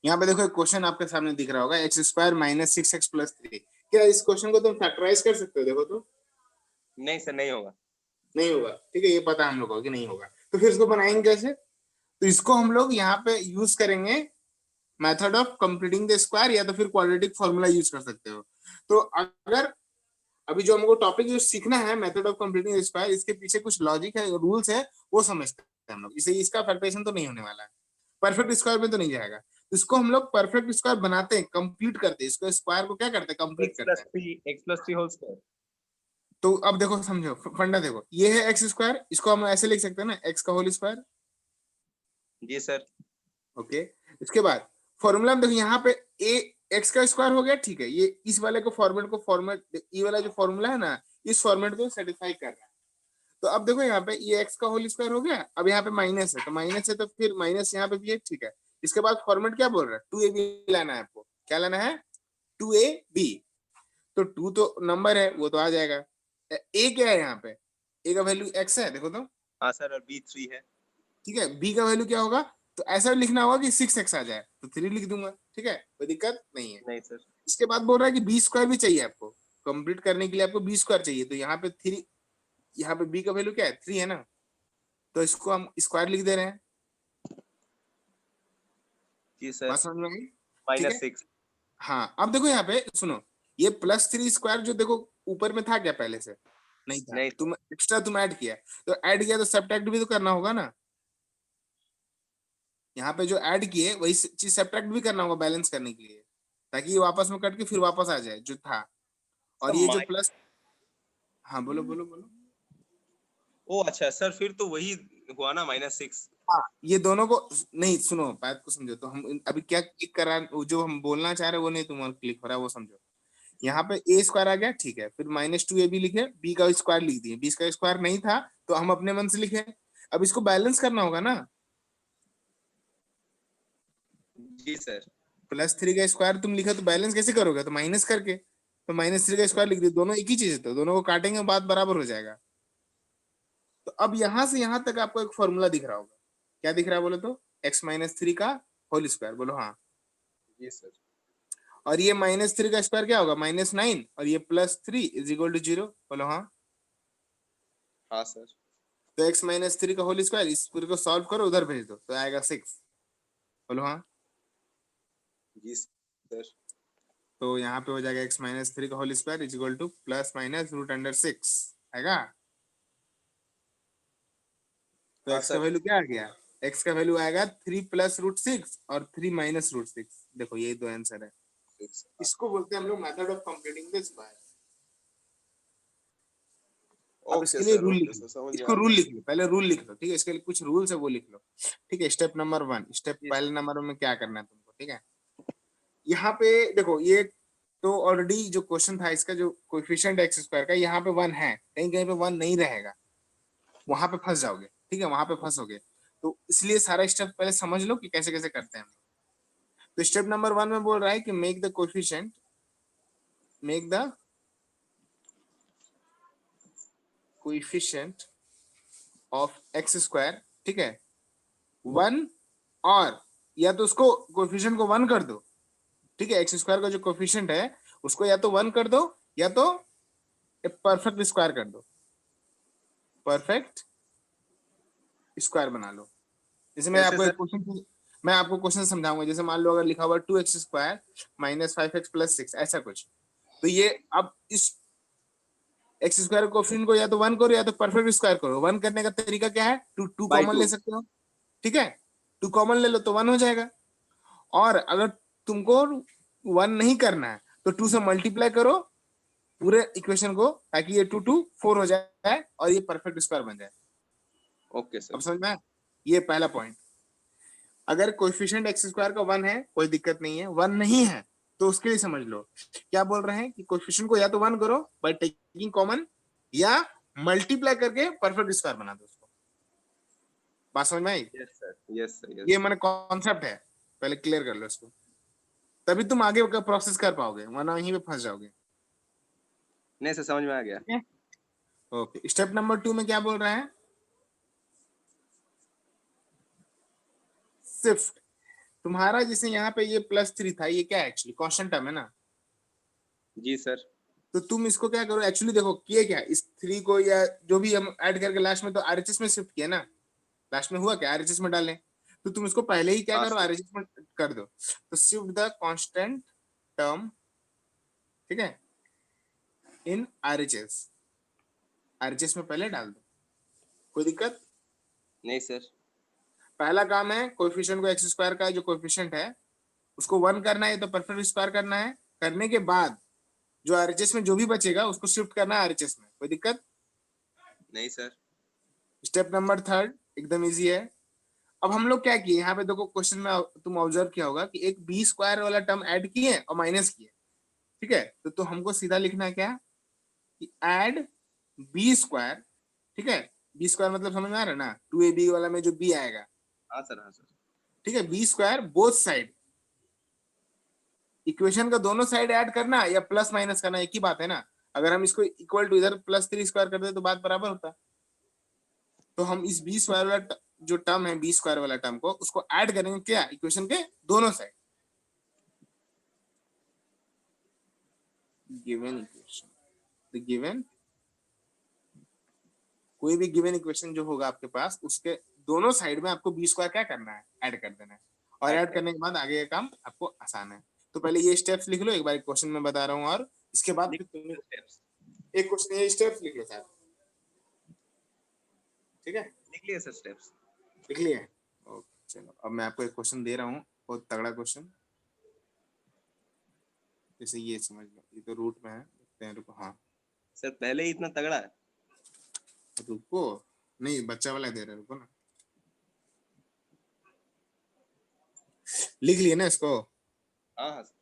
यहाँ पे देखो, एक क्वेश्चन आपके सामने दिख रहा होगा, x² माइनस 6x प्लस 3। क्या इस क्वेश्चन को तुम फैक्टराइज कर सकते हो, देखो तो। नहीं सर, नहीं होगा। नहीं होगा, ठीक है, ये पता है हम लोग को कि नहीं होगा। तो फिर इसको बनाएंगे कैसे? तो इसको हम लोग यहाँ पे यूज करेंगे method of completing the square, या तो फिर क्वाड्रेटिक फॉर्मूला यूज कर सकते हो। तो अगर अभी जो हमको टॉपिक जो सीखना है, method of completing the square, इसके पीछे कुछ लॉजिक है, रूल्स है, वो समझते हैं हम लोग। इसे इसका फैक्टराइजेशन तो नहीं होने वाला है, परफेक्ट स्क्वायर में तो नहीं जाएगा। तो इसको हम लोग परफेक्ट स्क्वायर बनाते हैं, कंप्लीट करते हैं, इसको स्क्वायर को क्या करते हैं, कंप्लीट करते हैं। x plus 3 whole square. तो अब देखो, समझो फंडा, देखो ये है x², इसको हम ऐसे लिख सकते हैं ना, x का होल स्क्वायर। जी सर। ओके, इसके बाद फॉर्मूला में देखो, यहाँ पे ए एक्स का स्क्वायर हो गया, ठीक है। ये इस वाले को फॉर्मेट, ये वाला जो फॉर्मूला है ना, इस फॉर्मेट को सेटिस्फाई कर रहा है। तो अब देखो, यहाँ पे ये एक्स का होल स्क्वायर हो गया, अब यहाँ पे माइनस है, तो माइनस है तो फिर माइनस यहाँ पे भी है, ठीक है। इसके बाद फॉर्मेट क्या बोल रहा है, 2ab लाना है आपको, क्या लाना है, 2ab। तो 2 तो नंबर है, वो तो आ जाएगा। ए क्या है यहाँ पे, ए का वैल्यू एक्स है, देखो तो। हाँ सर, और b 3 है। ठीक है, बी का वैल्यू क्या होगा, तो ऐसा लिखना होगा कि 6x आ जाए तो 3 लिख दूंगा, ठीक है, कोई दिक्कत नहीं है। नहीं सर। इसके बाद बोल रहा है कि बी स्क्वायर भी चाहिए आपको, कंप्लीट करने के लिए आपको बी स्क्वायर चाहिए, तो यहाँ पे 3, यहाँ पे बी का वैल्यू क्या है 3 है ना, तो इसको हम स्क्वायर लिख दे रहे हैं। जी सर। बात समझ में आई? ठीक है। -6। हाँ अब देखो यहाँ पे सुनो, ये +3 स्क्वायर जो देखो ऊपर में था क्या पहले से? नहीं था, नहीं तुम एक्स्ट्रा तुम ऐड किया, तो ऐड किया तो सब्ट्रैक्ट भी तो करना होगा ना। यहाँ पे जो ऐड किए वही चीज सब्ट्रैक्ट भी करना होगा बैलेंस करने के लिए, ताकि ये वापस में कट के फिर वापस आ जाए जो था। सर और ये जो माइ प्लस, हाँ बोलो बोलो बोलो। ओ अच्छा सर, फिर तो वही हुआ ना -6। हाँ ये दोनों को नहीं, सुनो बात को समझो, तो हम अभी क्या क्लिक करा, जो हम बोलना चाह रहे हैं वो नहीं तुम्हारा क्लिक हो रहा है, वो समझो। यहाँ पे ए स्क्वायर आ गया, ठीक है, फिर -2ab लिखे, बी का स्क्वायर लिख दिए, बी का स्क्वायर नहीं था तो हम अपने मन से लिखे। अब इसको बैलेंस करना होगा ना, जी सर। +3 का स्क्वायर तुम लिखा तो बैलेंस कैसे करोगे, तो माइनस करके, तो -3 का स्क्वायर लिख दिया, दोनों एक ही चीज है, तो दोनों को काटेंगे बात बराबर हो जाएगा। तो अब यहां से यहां तक आपको एक फॉर्मूला दिख रहा होगा, क्या दिख रहा है बोलो तो, x-3 का होल स्क्वायर, बोलो हाँ। जी सर। और ये -3 का स्क्वायर क्या होगा -9, और ये +3 इज इक्वल टू 0, बोलो हाँ। हाँ सर। तो x-3 का होल स्क्वायर, इस पूरे को सॉल्व करो उधर भेज दो तो आएगा 6, बोलो हाँ। जी सर। तो यहाँ पे हो जाएगा x-3 का whole square is equal to ±√6 आएगा। तो हाँ x का सर। वैल्यू क्या आ गया, x का वैल्यू आएगा 3 +√6 और 3 -√6, देखो यही दो आंसर है। इसको बोलते हैं हम लोग method of completing the square. अब ओके इसके लिए सर, रूल लिख ओके लो, सर, समझ में इसको आ रूल गया। लिख लो, पहले रूल लिख लो, ठीक है, इसके लिए कुछ रूल्स है वो लिख लो। ठीक है, स्टेप नंबर 1, स्टेप जी पहले सर। नंबर में क्या करना है तुमको, ठीक है। यहाँ पे देखो, ये तो ऑलरेडी जो क्वेश्चन था इसका जो कोएफिशिएंट एक्स स्क्वायर का, यहाँ पे 1 है, कहीं कहीं पे 1 नहीं रहेगा, वहां पे फंस जाओगे, ठीक है, वहां पे फंसोगे। तो इसलिए सारा स्टेप पहले समझ लो कि कैसे कैसे करते हैं हम। तो स्टेप नंबर 1 में बोल रहा है कि make the coefficient of x square, ठीक है, 1, और या तो उसको कोएफिशिएंट को 1 कर दो, ठीक है, एक्स स्क्वायर का जो कोएफिशिएंट है उसको या तो 1 कर दो या तो परफेक्ट स्क्वायर कर दो, परफेक्ट स्क्वायर बना लो। जैसे कैसे सर? मैं आपको क्वेश्चन समझाऊंगा, जैसे मान लो अगर लिखा हुआ 2x² -5x + 6 ऐसा कुछ, तो ये अब इस एक्स स्क्वायर कोएफिशिएंट को या तो 1 करो या तो परफेक्ट स्क्वायर करो। 1 करने का तरीका क्या है, टू बाई कॉमन टू। ले सकते हो, ठीक है, 2 कॉमन ले लो तो 1 हो जाएगा। और अगर तुमको 1 नहीं करना है तो 2 से मल्टीप्लाई करो पूरे इक्वेशन को, ताकि ये 2 2 4 हो जाए और ये परफेक्ट स्क्वायर बन जाए। ओके अब सर। समझ में आया? ये पहला पॉइंट। अगर कोएफिशिएंट एक्स स्क्वायर का 1 है कोई दिक्कत नहीं है, 1 नहीं है तो उसके लिए समझ लो क्या बोल रहे हैं कि कोएफिशिएंट को या तो 1 करो बाय टेकिंग कॉमन, या मल्टीप्लाई करके परफेक्ट स्क्वायर बना दो उसको। बात समझ में आई? यस सर, यस सर, ये यस सर। मैंने कॉन्सेप्ट है, पहले क्लियर कर लो इसको, तभी तुम आगे का प्रोसेस कर पाओगे, वरना वहीं पे फंस जाओगे। नहीं सर, समझ में आ गया। ठीक है, ओके। स्टेप नंबर 2 में क्या बोल रहा है, शिफ्ट। तुम्हारा जैसे यहाँ पे ये +3 था, ये क्या है एक्चुअली कांस्टेंट टर्म है ना, जी सर। तो तुम इसको क्या करो, एक्चुअली देखो किए क्या, इस 3 को या जो भी हम ऐड करके लास्ट में तो आरएचएस में शिफ्ट किया ना, लास्ट में हुआ क्या आरएचएस में डालें, तो तुम इसको पहले ही क्या हाँ करो सर। आरएचएस में कर दो, तो शिफ्ट द कांस्टेंट टर्म, ठीक है, इन आरएचएस, आरएचएस में पहले डाल दो, कोई दिक्कत? नहीं सर। पहला काम है कोएफिशिएंट को एक्स स्क्वायर का जो कोएफिशिएंट है उसको 1 करना है तो परफेक्ट स्क्वायर करना है, करने के बाद जो आरएचएस में जो भी बचेगा उसको शिफ्ट करना है आरएचएस में, कोई दिक्कत? नहीं सर। स्टेप नंबर 3 एकदम इजी है। अब हम लोग क्या किए यहाँ पे देखो, क्वेश्चन में तुम ऑब्जर्व किया होगा कि एक बी स्क्वायर वाला टर्म ऐड किए और माइनस किए, ठीक है, तो हमको सीधा लिखना है क्या कि ऐड बी स्क्वायर, ठीक है, बी स्क्वायर मतलब समझ में आ रहा है ना, 2ab वाला में जो बी आएगा, हाँ सर, हाँ सर। ठीक है, b square both side, equation का दोनों साइड ऐड करना या प्लस माइनस करना एक ही बात है ना, अगर हम इसको इक्वल टू इधर +3 स्क्वायर कर दे तो बात बराबर होता, तो हम इस बी स्क्वायर वाला जो टर्म है बी स्क्वायर वाला टर्म को उसको ऐड करेंगे क्या इक्वेशन के दोनों side. Given equation, the given, कोई भी गिवन इक्वेशन जो होगा आपके पास उसके दोनों साइड में आपको बी स्क्वायर क्या करना है, ऐड कर देना है। और ऐड करने के बाद आगे का काम आपको आसान है। तो पहले ये स्टेप्स लिख लो, एक बार क्वेश्चन में बता रहा हूँ, और इसके बाद फिर तुम्हें स्टेप्स एक क्वेश्चन ये स्टेप्स लिख लो साहब, ठीक है। लिख लिए सर स्टेप्स। लिख लिए? ओके चलो, अब मैं आपको एक क्वेश्चन दे रहा हूँ, बहुत तगड़ा क्वेश्चन। जैसे ये समझ लो, ये तो रूट में है, देखते हैं, रुको। हाँ सर पहले ही इतना तगड़ा है। रुको, नहीं बच्चा वाला दे रहे, रुको ना। लिख लिए ना इसको? हाँ हाँ सर।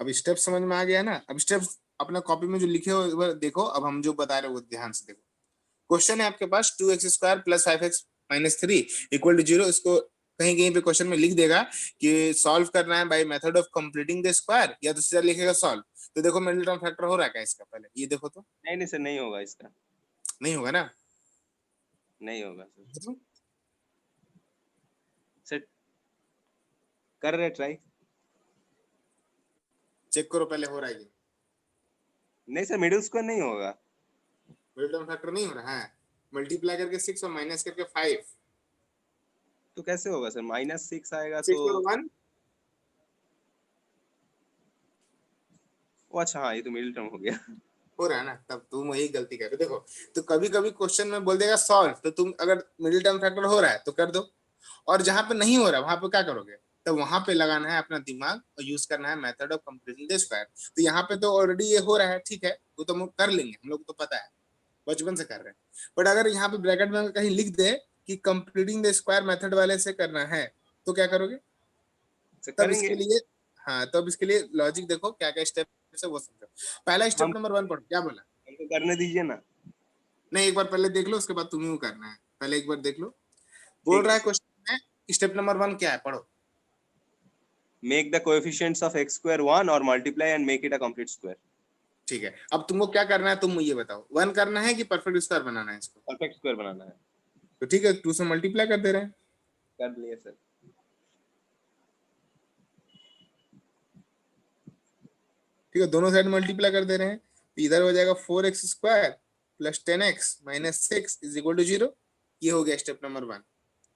अब स्टेप समझ में आ गया ना? अब स्टेप्स अपना कॉपी में जो लिखे हो एक बार देखो, अब हम जो बता रहे हो वो ध्यान से देखो। क्वेश्चन है आपके पास 2x² plus 5x minus 3 equal to 0। इसको कहीं कहीं पे क्वेश्चन में लिख देगा कि सॉल्व करना है by method of completing the square, या तो सीधा लिखेगा सॉल्व। तो देखो मिडिल टर्म फैक्टर हो रहा है क्या इसका, पहले ये देखो तो। नहीं नहीं सर, नहीं होगा इसका। नहीं होगा ना? नहीं होगा सर। सर कर रहे ट्राई। चेक करो पहले हो रहा है कि नहीं सर, मिडिल स्क्वायर नहीं होगा। मिडिल टर्म फैक्टर नहीं हो रहा है। मल्टीप्लाई करके 6 और माइनस करके 5, तो कैसे होगा सर? -6 आएगा 6 तो। और 1। ओ अच्छा, हाँ ये तो मिडिल टर्म हो गया। हो रहा है ना? तब तुम वही गलती कर रहे हो। देखो, तो कभी कभी क्वेश्चन में बोल देगा सॉल्व, तो तुम अगर मिडिल टर्म फैक्टर हो रहा है तो कर दो, और जहां पे नहीं हो रहा वहां पे क्या करोगे? तो वहां पे लगाना है अपना दिमाग और यूज करना है method of completing the square. तो यहाँ पे तो ऑलरेडी ये हो रहा है, ठीक है, वो तो हम कर लेंगे, हम लोग को तो पता है, बचपन से कर रहे हैं। बट अगर यहाँ पे ब्रैकेट में कहीं लिख दे कि कंप्लीटिंग द स्क्वायर मेथड वाले से करना है, तो क्या करोगे? सर तब करेंगे। इसके लिए, हाँ तब इसके लिए लॉजिक देखो क्या क्या स्टेप है वो समझो। पहला स्टेप हम नंबर 1 पढ़ो, क्या बोला? हमको करने दीजिए ना। नहीं, एक बार पहले देख लो, उसके बाद तुम्हें वो करना है। पहले एक बार देख लो, बोल ठीक रहा है है सर। क्वेश्चन में स्टेप नंबर 1 क्या है, पढ़ो। Make the coefficients of x square 1 और multiply and make it a complete square. ठीक है, अब तुमको क्या करना है, तुम ये बताओ, 1 करना है कि परफेक्ट स्क्वायर बनाना है इसको? परफेक्ट स्क्वायर बनाना है। तो ठीक है, 2 से मल्टीप्लाई कर दे रहे हैं। कर लिए सर। ठीक है, दोनों साइड मल्टीप्लाई कर दे रहे हैं, तो इधर हो जाएगा 4x² plus 10x minus 6 is equal to 0। ये हो गया स्टेप नंबर 1।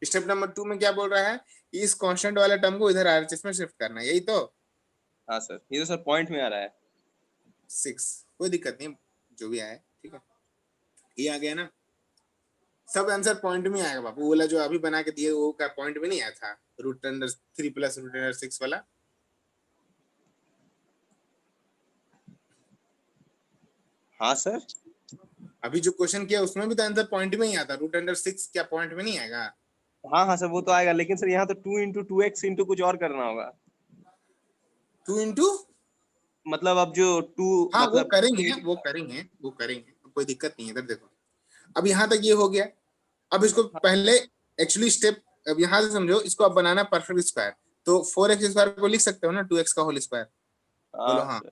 स्टेप नंबर 2 में क्या बोल रहा है कि इस कांस्टेंट वाले टर्म को इधर आरएचएस में शिफ्ट करना है, यही तो। हाँ सर, ये तो सर पॉइंट में आ रहा है। 6, कोई दिक्कत नहीं, जो भी आए, ठीक है, ये आ गया ना। सब आंसर पॉइंट में आएगा बाबू, वाला जो अभी बना के दिए वो का पॉइंट में नहीं आया था, √3 प्लस √6 वाला। हाँ सर। अभी जो क्वेश्चन किया उसमें भी तो आंसर पॉइंट में ही आता, √6 क्या पॉइंट में नहीं आएगा? हाँ हाँ सर, वो तो आएगा, लेकिन सर यहाँ तो 2 इंटू 2x इंटू कुछ और करना होगा। 2 इंटू, मतलब अब जो 2 हाँ वो मतलब करेंगे, वो करेंगे, वो करेंगे, कोई दिक्कत नहीं है। इधर देखो, अब यहाँ तक ये हो गया। अब इसको पहले एक्चुअली स्टेप, अब यहाँ से समझो, इसको अब बनाना परफेक्ट स्क्वायर। तो 4x² को लिख सकते हो ना 2x का होल स्क्वायर? बोलो हाँ हाँ। सर।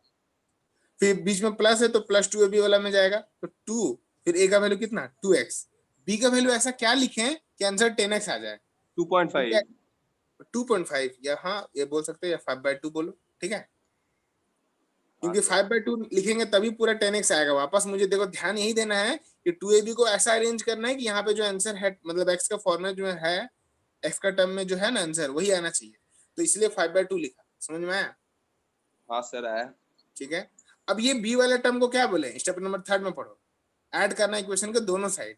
फिर बीच में प्लस है तो प्लस 2 बी वाला में जाएगा, तो 2, फिर a का वैल्यू कितना 2x, b का वैल्यू ऐसा क्या लिखें कि आंसर 10x आ जाए? 2.5। 2.5, या हाँ ये बोल सकते हो, या 5/2 बोलो, ठीक है। हाँ क्योंकि सर। 5/2 लिखेंगे तभी पूरा 10x आएगा वापस। मुझे देखो ध्यान यही देना है कि 2ab को ऐसा अरेंज करना है कि यहाँ पे जो आंसर है, मतलब x का फॉर्मूला जो है, x का टर्म में जो है ना आंसर, वही आना चाहिए। तो इसलिए 5/2 लिखा, समझ में आया? हाँ सर आया। ठीक है। अब ये b वाले टर्म को क्या बोले, स्टेप नंबर 3 में पढ़ो, ऐड करना इक्वेशन के दोनों साइड।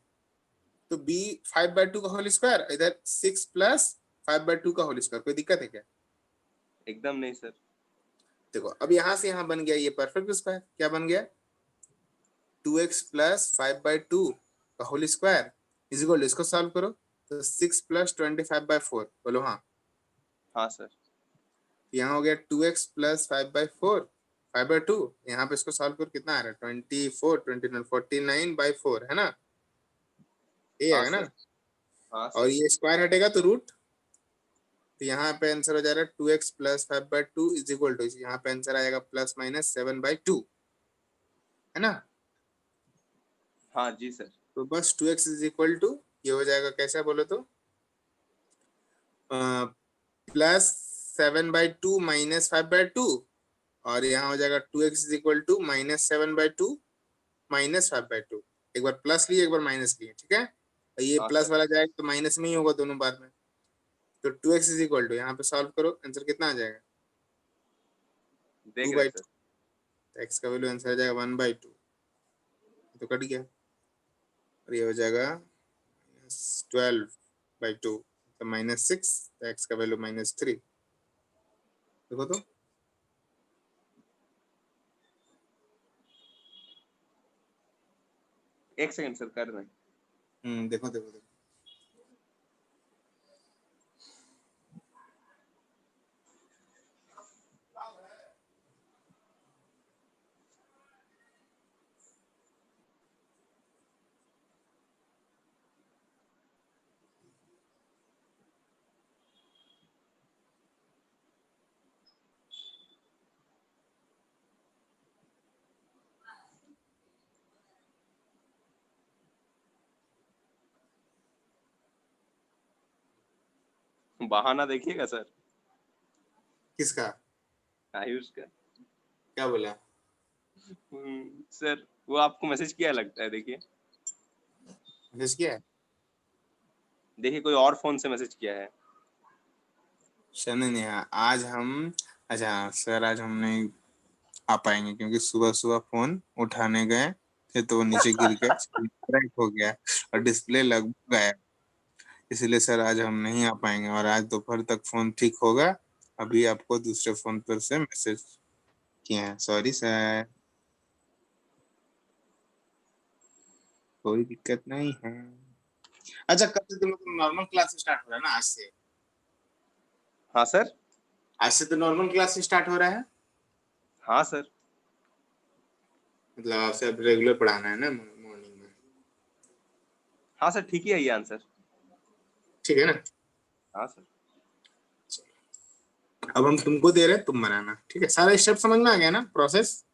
तो b 5/2 का होल स्क्वायर, इधर 6 प्लस 5/2 का होल स्क्वायर, कोई दिक्कत है क्या? एकदम नहीं सर। देखो, अब यहाँ से यहाँ बन गया ये परफेक्ट स्क्वायर, क्या बन गया? 2x प्लस 5/2 का whole square is equal to, इसको सॉल्व करो तो 6 प्लस 25/4, बोलो हाँ। हाँ सर। यहाँ हो गया 2x प्लस 5/4, 5/2, यहाँ पे इसको सॉल्व करो, कितना आ रहा है 24, 29, 49/4 है ना, ये हाँ आएगा सर। ना। हाँ और सर। ये स्क्वायर हटेगा तो रूट, तो यहाँ पे आंसर हो जा रहा है 2x plus 5/2 is equal to, यहाँ पे आंसर आएगा प्लस माइनस 7/2, है ना। हाँ जी सर। तो बस 2x इज इक्वल टू ये हो जाएगा कैसा बोलो तो +7/2 -5/2 और यहाँ हो जाएगा 2x इज इक्वल टू -7/2 -5/2। एक बार प्लस लिए एक बार माइनस लिए, ठीक है। और ये हाँ प्लस सर, वाला जाएगा तो माइनस में ही होगा दोनों बार में। तो 2x इज इक्वल टू यहाँ पे सॉल्व करो, आंसर कितना आ जाएगा देख टू रहे बाई हैं सर। टू। एक्स का वैल्यू आंसर आ जाएगा 1/2, तो कट गया। और ये हो जाएगा 12/2 तो -6, एक्स का वैल्यू -3। देखो तो एक सेकंड सर, कर रहे हैं। देखो देखो देखो। बहाना देखिएगा सर, किसका? आयुष का। क्या बोला? सर वो आपको मैसेज किया लगता है, देखिए। मैसेज किया है? देखिए कोई और फोन से मैसेज किया है। नहीं नहीं, आज हम, अच्छा सर आज हम नहीं आ पाएंगे क्योंकि सुबह सुबह फोन उठाने गए थे तो वो नीचे गिर गया, क्रैक हो गया और डिस्प्ले लग गया। इसलिए सर आज हम नहीं आ पाएंगे और आज दोपहर तक फोन ठीक होगा। अभी आपको दूसरे फोन पर से मैसेज किए हैं, सॉरी सर। कोई दिक्कत नहीं है। अच्छा कब से तुम लोग नॉर्मल क्लास स्टार्ट हो रहा है ना? आज से? हाँ सर। आज से तो नॉर्मल क्लास स्टार्ट हो रहा है। हाँ सर। मतलब आपसे अब रेगुलर पढ़ाना है ना मॉर्निंग में? हाँ सर, ठीक ही है ये आंसर। ठीक है ना? हाँ सर। अब हम तुमको दे रहे हैं, तुम बनाना, ठीक है। सारा स्टेप समझ में आ गया ना, प्रोसेस?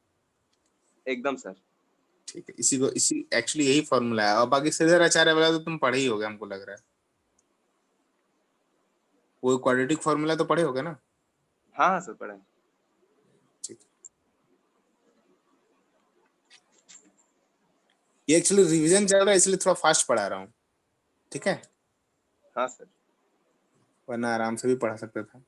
एकदम सर। ठीक है, इसी को इसी एक्चुअली यही फॉर्मूला है। और बाकी श्रीधर आचार्य वाला तो तुम पढ़े ही होगे हमको लग रहा है। वो क्वाड्रेटिक फॉर्मूला तो पढ़े होगे ना? हाँ हाँ सर, पढ़े। ठीक है। ये एक्चुअली रिवीजन चल रहा है इसलिए थोड़ा फास्ट पढ़ा रहा हूँ, ठीक है। हाँ सर। वरना आराम से भी पढ़ा सकता था।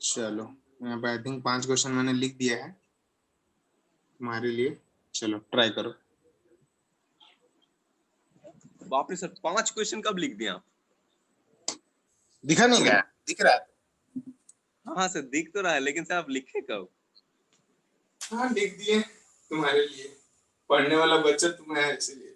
चलो, यहाँ पे आई थिंक 5 क्वेश्चन मैंने लिख दिया है तुम्हारे लिए। चलो ट्राई करो। बाप रे सर, 5 क्वेश्चन कब लिख दिया आप? दिखा नहीं गया? दिख रहा है? हाँ सर, दिख तो रहा है, लेकिन सर आप लिखे कब? हाँ लिख दिए तुम्हारे लिए। पढ़ने वाला बच्चा तुम है इसलिए।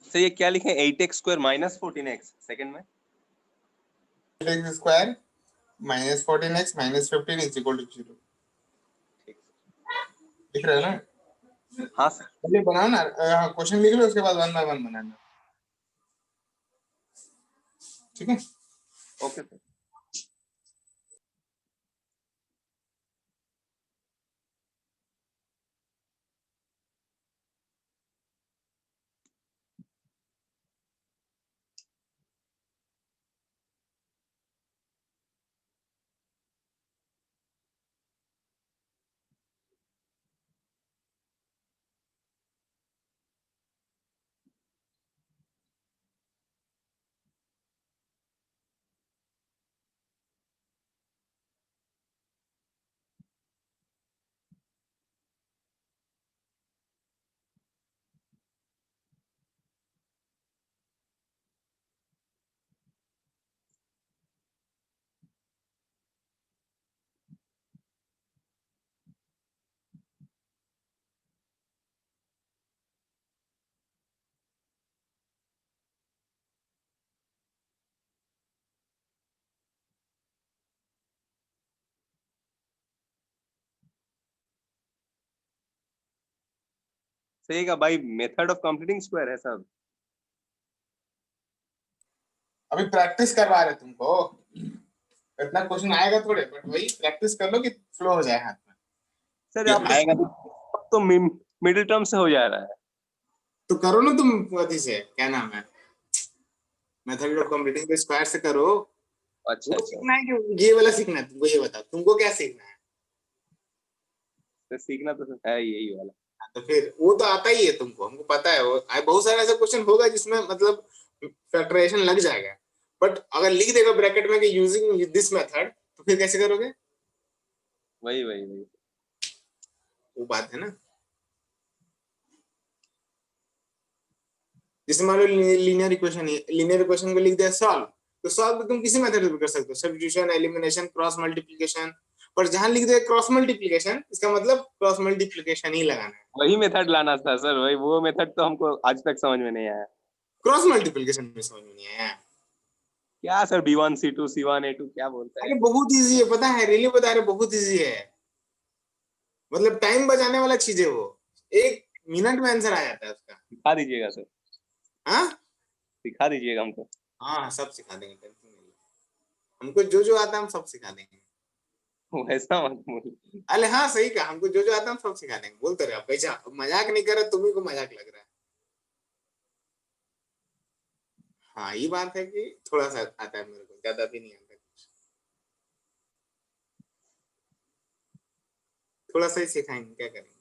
सर ये क्या लिखे, 8x² -14x सेकंड में? X square -14x -15 is equal to 0। ठीक। दिख रहा है ना? हाँ सर। पहले बनाओ ना, क्वेश्चन लिख लो उसके बाद 1 बाय 1 बनाना, ठीक है। Okay sir. सही का भाई, मेथड ऑफ कंप्लीटिंग स्क्वायर है सब। अभी प्रैक्टिस करवा रहे तुमको, इतना क्वेश्चन आएगा थोड़े, बट वही प्रैक्टिस कर लो कि फ्लो हो जाए हाथ में। सर ये आप आएगा तो मिडिल टर्म से हो जा रहा है। तो करो ना तुम, अथी से क्या नाम है, method of completing the square से करो। अच्छा वो अच्छा, सीखना है कि ये वाला सीखना है तुमको, ये बताओ तुमको क्या सीखना है। तो सीखना तो है यही वाला। तो फिर वो तो आता ही है तुमको, हमको पता है वो बहुत सारा ऐसा क्वेश्चन होगा जिसमें मतलब फैक्टराइजेशन लग जाएगा, बट अगर लिख देगा ब्रैकेट में कि यूजिंग दिस मेथड, तो फिर कैसे करोगे। वही वही वही। वो बात है ना। जैसे मान लो लीनियर इक्वेशन है, लीनियर इक्वेशन को लिख दिया सॉल्व, तो सॉल्व तुम किसी मेथड से कर सकते हो, सब्स्टिट्यूशन, एलिमिनेशन, क्रॉस मल्टीप्लिकेशन। पर जहां लिख दिया क्रॉस मल्टीप्लिकेशन, इसका मतलब क्रॉस मल्टीप्लिकेशन ही लगाना है। वही मेथड लाना था सर, वही वो मेथड तो हमको आज तक समझ में नहीं आया। क्रॉस मल्टीप्लिकेशन में समझ में नहीं आया। क्या sir, B1 C2 C1 A2 क्या बोलता है? अरे बहुत इजी है, पता है, रियली बता रहे, बहुत इजी है। मतलब टाइम बचाने वाला चीज है वो, 1 मिनट में आंसर आ जाता है उसका। सिखा दीजिएगा सर, हाँ सिखा दीजिएगा हमको। हाँ, सब सिखा देंगे, टेंशन नहीं लो। हमको जो जो आता है हम सब सिखा देंगे। वैसा मत बोल। अरे हाँ सही कहा, हमको जो जो आता है हम सब सिखा देंगे, बोलते रहे आप कैसा मजाक नहीं कर रहे, तुम्ही को मजाक लग रहा है। हाँ ये बात है कि थोड़ा सा आता है मेरे को, ज्यादा भी नहीं आता कुछ, थोड़ा सा ही सिखाएंगे, क्या करेंगे।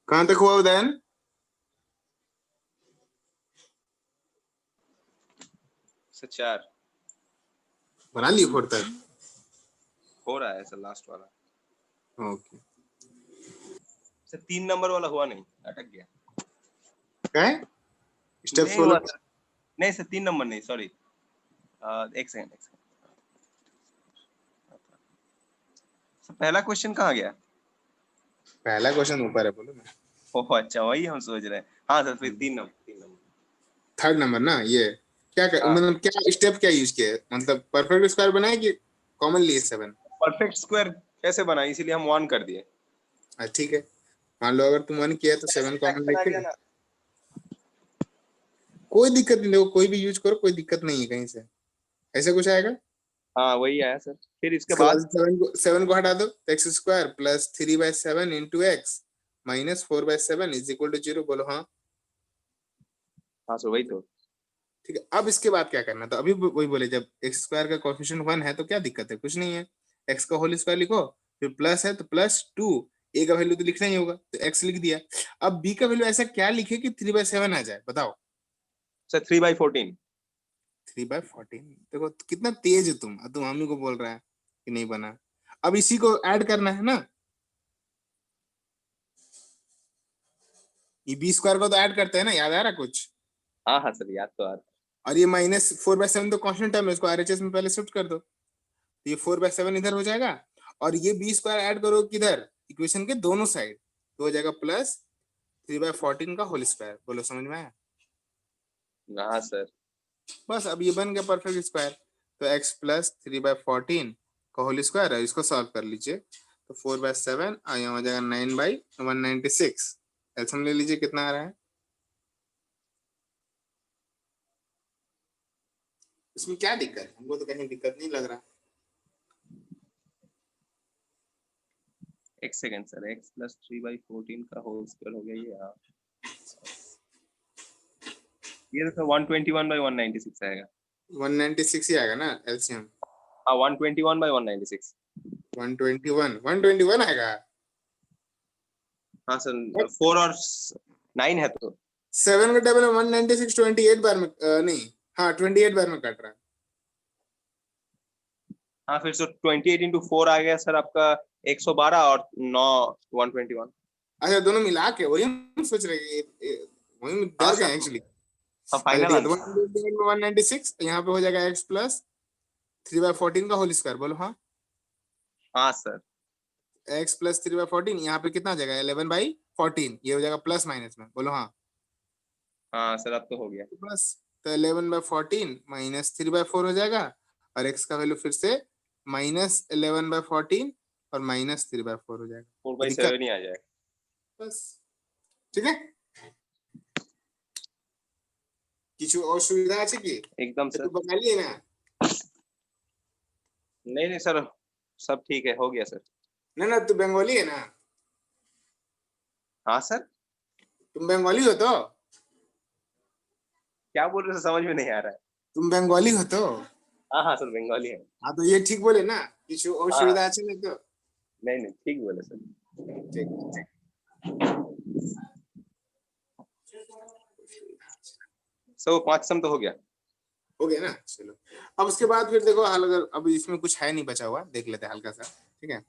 कहाँ तक हुआ उदयन। सर 4 बना ली 4 तक। हो रहा है सर, लास्ट वाला। ओके। सर 3 नंबर वाला हुआ नहीं, अटक गया। क्या है, स्टेप्स नहीं फॉलो। हुआ सर, नहीं सर 3 नंबर नहीं, सॉरी। एक सेकंड एक सेकंड। सर पहला क्वेश्चन कहाँ गया? पहला क्वेश्चन ऊपर है, बोलो ना। ओह अच्छा, वही हम सोच रहे हैं। हाँ सर, फिर 3 नंबर। 3rd नंबर ना, ये क्या हाँ मतलब क्या स्टेप क्या यूज किया है, मतलब परफेक्ट स्क्वायर बनाए कि कॉमन लिए 7। परफेक्ट स्क्वायर कैसे बना, इसीलिए हम 1 कर दिए। ठीक है, मान लो अगर तुम 1 किया तो 7 कॉमन बना लेके दिया ना। कोई दिक्कत नहीं, देखो कोई भी यूज करो, कोई दिक्कत नहीं है कहीं से, ऐसा कुछ आएगा। हाँ वही आया सर, फिर इसके इसके बाद बाद 7 को हटा दो तो x square plus 3/7 into x minus 4/7 is equal to 0। बोलो हाँ। हाँ सर वही तो। ठीक है, अब इसके बाद क्या करना, तो अभी वही बोले, जब एक्स स्क्वायर का कोएफिशिएंट 1 है तो क्या दिक्कत है, कुछ नहीं है। एक्स का होल स्क्वायर लिखो, फिर प्लस है तो +2, ए का वैल्यू तो लिखना ही होगा तो एक्स लिख दिया। अब बी का वैल्यू ऐसा क्या लिखे कि 3/7 आ जाए, बताओ। सर 3/14। 3/14, देखो कितना तेज है तुम मम्मी को बोल रहा है कि नहीं बना। अब इसी को ऐड करना है ना, ये बी स्क्वायर को तो ऐड करते हैं ना, याद आ रहा कुछ। हाँ हाँ सर याद तो आ रहा। और ये -4/7 तो कांस्टेंट टर्म है, इसको आरएचएस में पहले शिफ्ट कर दो, तो ये 4/7 इधर हो जाएगा, और ये बी स्क्वायर ऐड करो किधर, इक्वेशन के दोनों साइड, तो हो जाएगा प्लस 3/14 का होल स्क्वायर। बोलो समझ में आया। हाँ सर। बस अब ये बन गया परफेक्ट स्क्वायर। तो x प्लस 3/14 का होल स्क्वायर है, इसको सॉल्व कर लीजिए, तो 4/7 और यहाँ हो जाएगा 9/196। एलसीएम ले लीजिए, कितना आ रहा है। इसमें क्या दिक्कत है, हमको तो कहीं दिक्कत नहीं लग रहा। एक सेकंड सर, x प्लस 3/14 का होल स्क्वायर हो गया ये। हाँ ये तो 121/196 आएगा। 196 ही आएगा ना एलसीएम। हाँ 121/196। 121 आएगा। हाँ सर 4 और 9 है तो 7 का टेबल 196 28 बार में नहीं, हाँ 28 बार में कट रहा है। हाँ फिर सर 28 इंटू 4 आ गया सर आपका 112 और 9 121। अच्छा, दोनों मिला के वही हम सोच रहे हैं, वही में हाँ डर गए सर एक्चुअली। हाँ अच्छा फाइनल ठीक है, तो आंसर। 196 यहाँ पे हो जाएगा x प्लस 3/14 का होल स्क्वायर। बोलो हाँ। हाँ सर। x प्लस 3/14 यहाँ पे कितना हो जाएगा, 11/14, ये हो जाएगा प्लस माइनस में। बोलो हाँ। हाँ सर अब तो हो गया। प्लस, तो 11/14 माइनस 3/4 हो जाएगा, और x का वैल्यू फिर से -11/14 और -3/4 हो जाएगा। कोई दिक्कत, 4/7 ही आ जाएगा। बस ठीक है। কিছু অসুবিধা আছে কি, एकदम একটু सर। बंगाली है ना। नहीं नहीं सर, सब ठीक है, हो गया सर। ना ना, तू बंगाली है ना, हाँ सर। तुम बंगाली हो तो, क्या बोल रहे हो सर, समझ में नहीं आ रहा है। तुम बंगाली हो तो। हाँ हाँ सर बंगाली है। हाँ तो ये ठीक बोले ना, কিছু हाँ অসুবিধা আছে না তো। नहीं नहीं ठीक बोले सर। ठीक। सो 5 सम तो हो गया। हो गया ना, चलो। अब उसके बाद फिर देखो, हाल अगर अब इसमें कुछ है नहीं बचा हुआ, देख लेते हैं हल्का सा। ठीक है,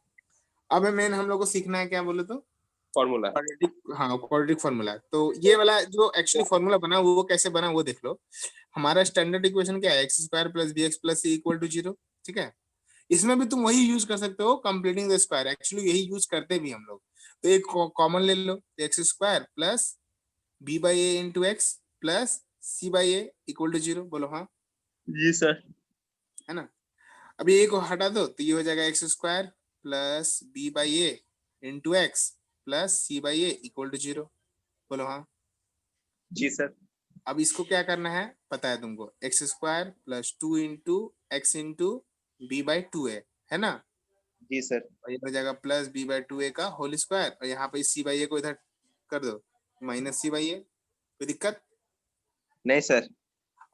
अब मेन हम लोग को सीखना है क्या बोले तो, फॉर्मूला। क्वाड्रेटिक, हाँ क्वाड्रेटिक फॉर्मूला। तो ये वाला जो एक्चुअली फॉर्मूला बना वो कैसे बना वो देख लो। हमारा स्टैंडर्ड इक्वेशन क्या है, x square plus b x plus c equal to 0। ठीक है, इसमें भी तुम वही यूज कर सकते हो, कंप्लीटिंग द स्क्वायर, एक्चुअली यही यूज करते भी हम लोग। तो एक कॉमन ले लो, x square plus b/a into x plus c/a equal to 0। बोलो हाँ। जी सर। है ना, अभी ए को हटा दो तो ये हो जाएगा x square plus b/a into x plus c/a equal to 0। बोलो हाँ। जी सर। अब इसको क्या करना है पता है तुमको, x square plus 2 into x into b/2a, है ना, जी सर। और ये हो जाएगा प्लस b/2a का होल स्क्वायर, और यहाँ पे c/a को इधर कर दो -c/a। कोई दिक्कत, नहीं सर।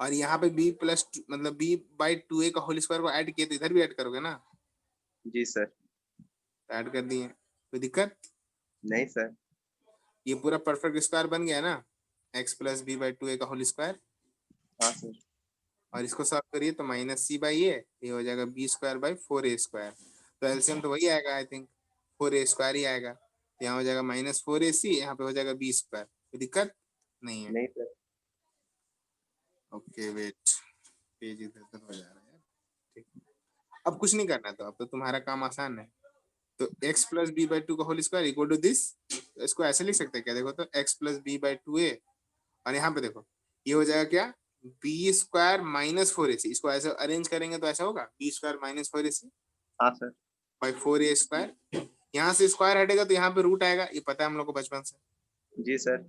और यहाँ पे b प्लस मतलब b/2a का होल स्क्वायर को ऐड किए तो इधर भी ऐड करोगे ना, जी सर। तो ऐड कर दिए। कोई दिक्कत, नहीं सर। ये पूरा परफेक्ट स्क्वायर बन गया ना, x प्लस b/2a का होल स्क्वायर, हाँ सर। और इसको सॉल्व करिए तो -c/a, ये हो जाएगा b²/4a²। तो एलसीएम तो वही आएगा आई थिंक, 4a² ही आएगा। यहाँ हो जाएगा -4ac, यहाँ पे हो जाएगा b²। कोई दिक्कत नहीं है। नहीं सर। ओके वेट, पेज इधर उधर हो जा रहा है। ठीक, अब कुछ नहीं करना, तो अब तो तुम्हारा काम आसान है। तो x प्लस b/2 का whole square equal to this, इसको ऐसे लिख सकते हैं क्या, देखो तो x प्लस b/2a, और यहाँ पे देखो ये हो जाएगा क्या, b² - 4ac। इसको ऐसे अरेंज करेंगे तो ऐसा होगा b² - 4ac। हाँ सर। By 4a²। यहाँ से स्क्वायर हटेगा तो यहाँ पे रूट आएगा, ये पता है हम लोग को बचपन से। जी सर।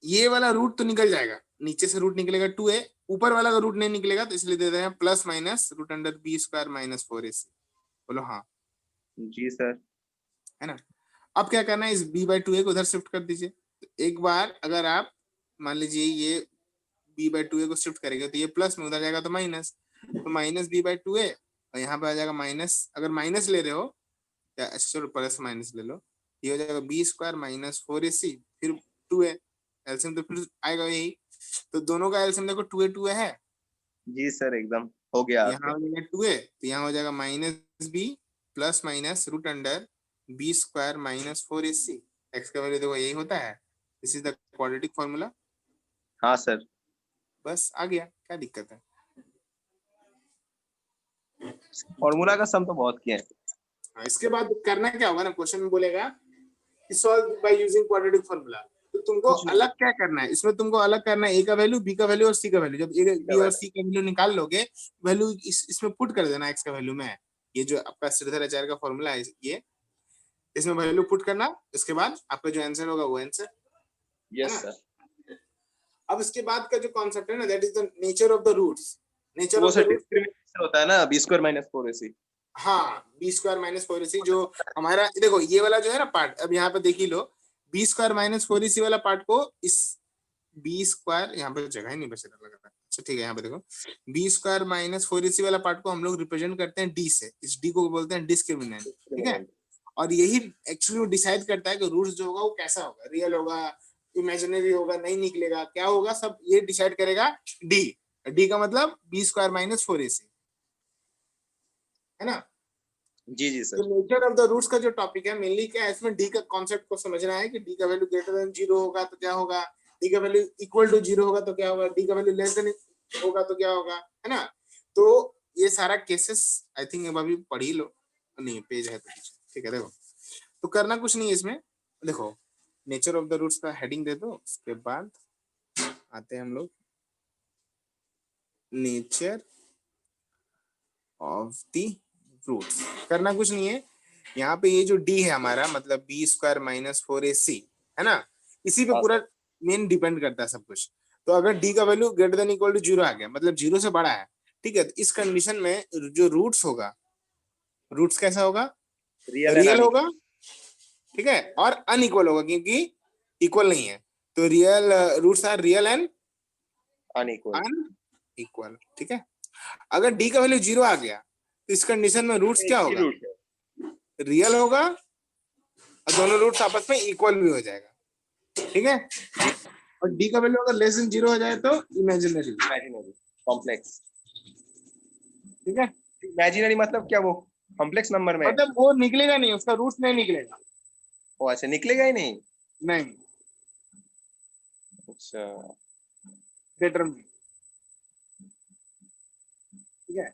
ये वाला रूट तो निकल जाएगा, नीचे से रूट निकलेगा 2a, ऊपर वाला का रूट नहीं निकलेगा तो इसलिए दे रहे हैं plus minus root under b² minus 4ac। बोलो हाँ। जी सर। है ना। अब क्या करना है, इस b/2a को उधर शिफ्ट कर दीजिए। तो एक बार अगर आप मान लीजिए ये b/2a को शिफ्ट करेंगे तो ये प्लस में उधर जाएगा तो माइनस, तो माइनस b/2a, और यहाँ पे आ जाएगा माइनस, अगर माइनस ले रहे हो या चलो प्लस माइनस ले लो, ये हो जाएगा b² माइनस 4ac फिर 2a, एलसीएम तो फिर आएगा यही। तो दोनों का एलसीएम देखो 2a है। जी सर, एकदम हो गया यहाँ आपका। हो जाएगा 2a, तो यहाँ हो जाएगा minus b plus minus root under b² minus 4ac। X का वैल्यू देखो यही होता है, this is the quadratic formula. हाँ सर। बस आ गया, क्या दिक्कत है। फॉर्मूला का सम तो बहुत किया है। हाँ, इसके बाद करना क्या होगा ना, क्वेश्चन में बोलेगा solve by using quadratic formula. तो तुमको कुछ नहीं। अलग क्या करना है इसमें, तुमको अलग करना है a का वैल्यू, b का वैल्यू और c का वैल्यू। जब a b और c का वैल्यू निकाल लोगे, वैल्यू इसमें पुट कर देना x का वैल्यू में। ये जो आपका श्रीधर आचार्य का फॉर्मूला है, ये इसमें वैल्यू पुट करना, इसके बाद आपका जो आंसर होगा वो आंसर। Yes sir. अब इसके बाद का जो कॉन्सेप्ट है ना, that is the nature of the roots. Nature वो of the sir roots, discriminant होता है ना, b² माइनस 4ac। हाँ b² माइनस 4ac जो हमारा देखो ये वाला जो है ना पार्ट, अब यहाँ पे देख ही लो, b² माइनस 4ac वाला पार्ट को इस b², यहाँ पे जगह ही नहीं बच रहा लग रहा है। अच्छा ठीक है, यहाँ पे देखो b² माइनस 4ac वाला पार्ट को हम लोग रिप्रेजेंट करते हैं d से, इस d को बोलते हैं डिस्क्रिमिनेंट। ठीक है, और यही एक्चुअली डिसाइड करता है कि रूट्स जो होगा वो कैसा होगा, रियल होगा, इमेजिनरी होगा, नहीं निकलेगा, क्या होगा, सब ये डिसाइड करेगा डी। डी का मतलब b² माइनस 4ac, है ना। जी जी तो sir. Nature of the roots का जो टॉपिक है मेनली क्या है, इसमें डी का कॉन्सेप्ट को समझना है कि डी का वैल्यू ग्रेटर देन 0 होगा तो क्या होगा, डी का वैल्यू इक्वल टू 0 होगा तो क्या होगा, डी का वैल्यू लेस देन होगा तो क्या होगा, है ना। तो ये सारा केसेस आई थिंक अभी पढ़ ही लो, नहीं पेज है तो पीछे। ठीक है, देखो तो करना कुछ नहीं है इसमें, देखो नेचर ऑफ द रूट्स का हेडिंग दे दो, उसके बाद आते हैं हम लोग नेचर ऑफ द रूट्स। करना कुछ नहीं है, यहाँ पे ये जो डी है हमारा मतलब b² माइनस 4ac है ना, इसी पे हाँ पूरा सर। मेन डिपेंड करता है सब कुछ। तो अगर डी का value greater than equal to 0 आ गया, मतलब 0 से बड़ा है, ठीक है, तो इस कंडीशन में जो रूट्स होगा, रूट्स कैसा होगा, रियल एंड रियल होगा, अनइक्वल। ठीक है, और अनइक्वल होगा क्योंकि इक्वल नहीं है। तो real roots are real and unequal. Unequal. ठीक है, अगर डी का वैल्यू 0 आ गया तो इस कंडीशन में रूट्स क्या एक ही होगा, रूट है। रियल होगा और दोनों रूट्स आपस में इक्वल भी हो जाएगा। ठीक है, और डी का वैल्यू अगर लेस देन 0 हो जाए तो इमेजिनरी। Imaginary, complex. ठीक है, इमेजिनरी मतलब क्या, वो कॉम्प्लेक्स नंबर में? मतलब वो निकलेगा नहीं, उसका रूट्स नहीं निकलेगा। ओ अच्छा, निकलेगा ही नहीं। नहीं, अच्छा। ग्रेटर में। ठीक है,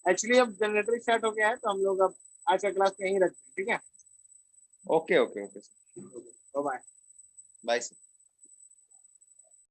एक्चुअली अब जनरेटर स्टार्ट हो गया है तो हम लोग अब आज का क्लास यहीं रखते हैं। ठीक है, okay okay okay sir. Bye. Bye sir.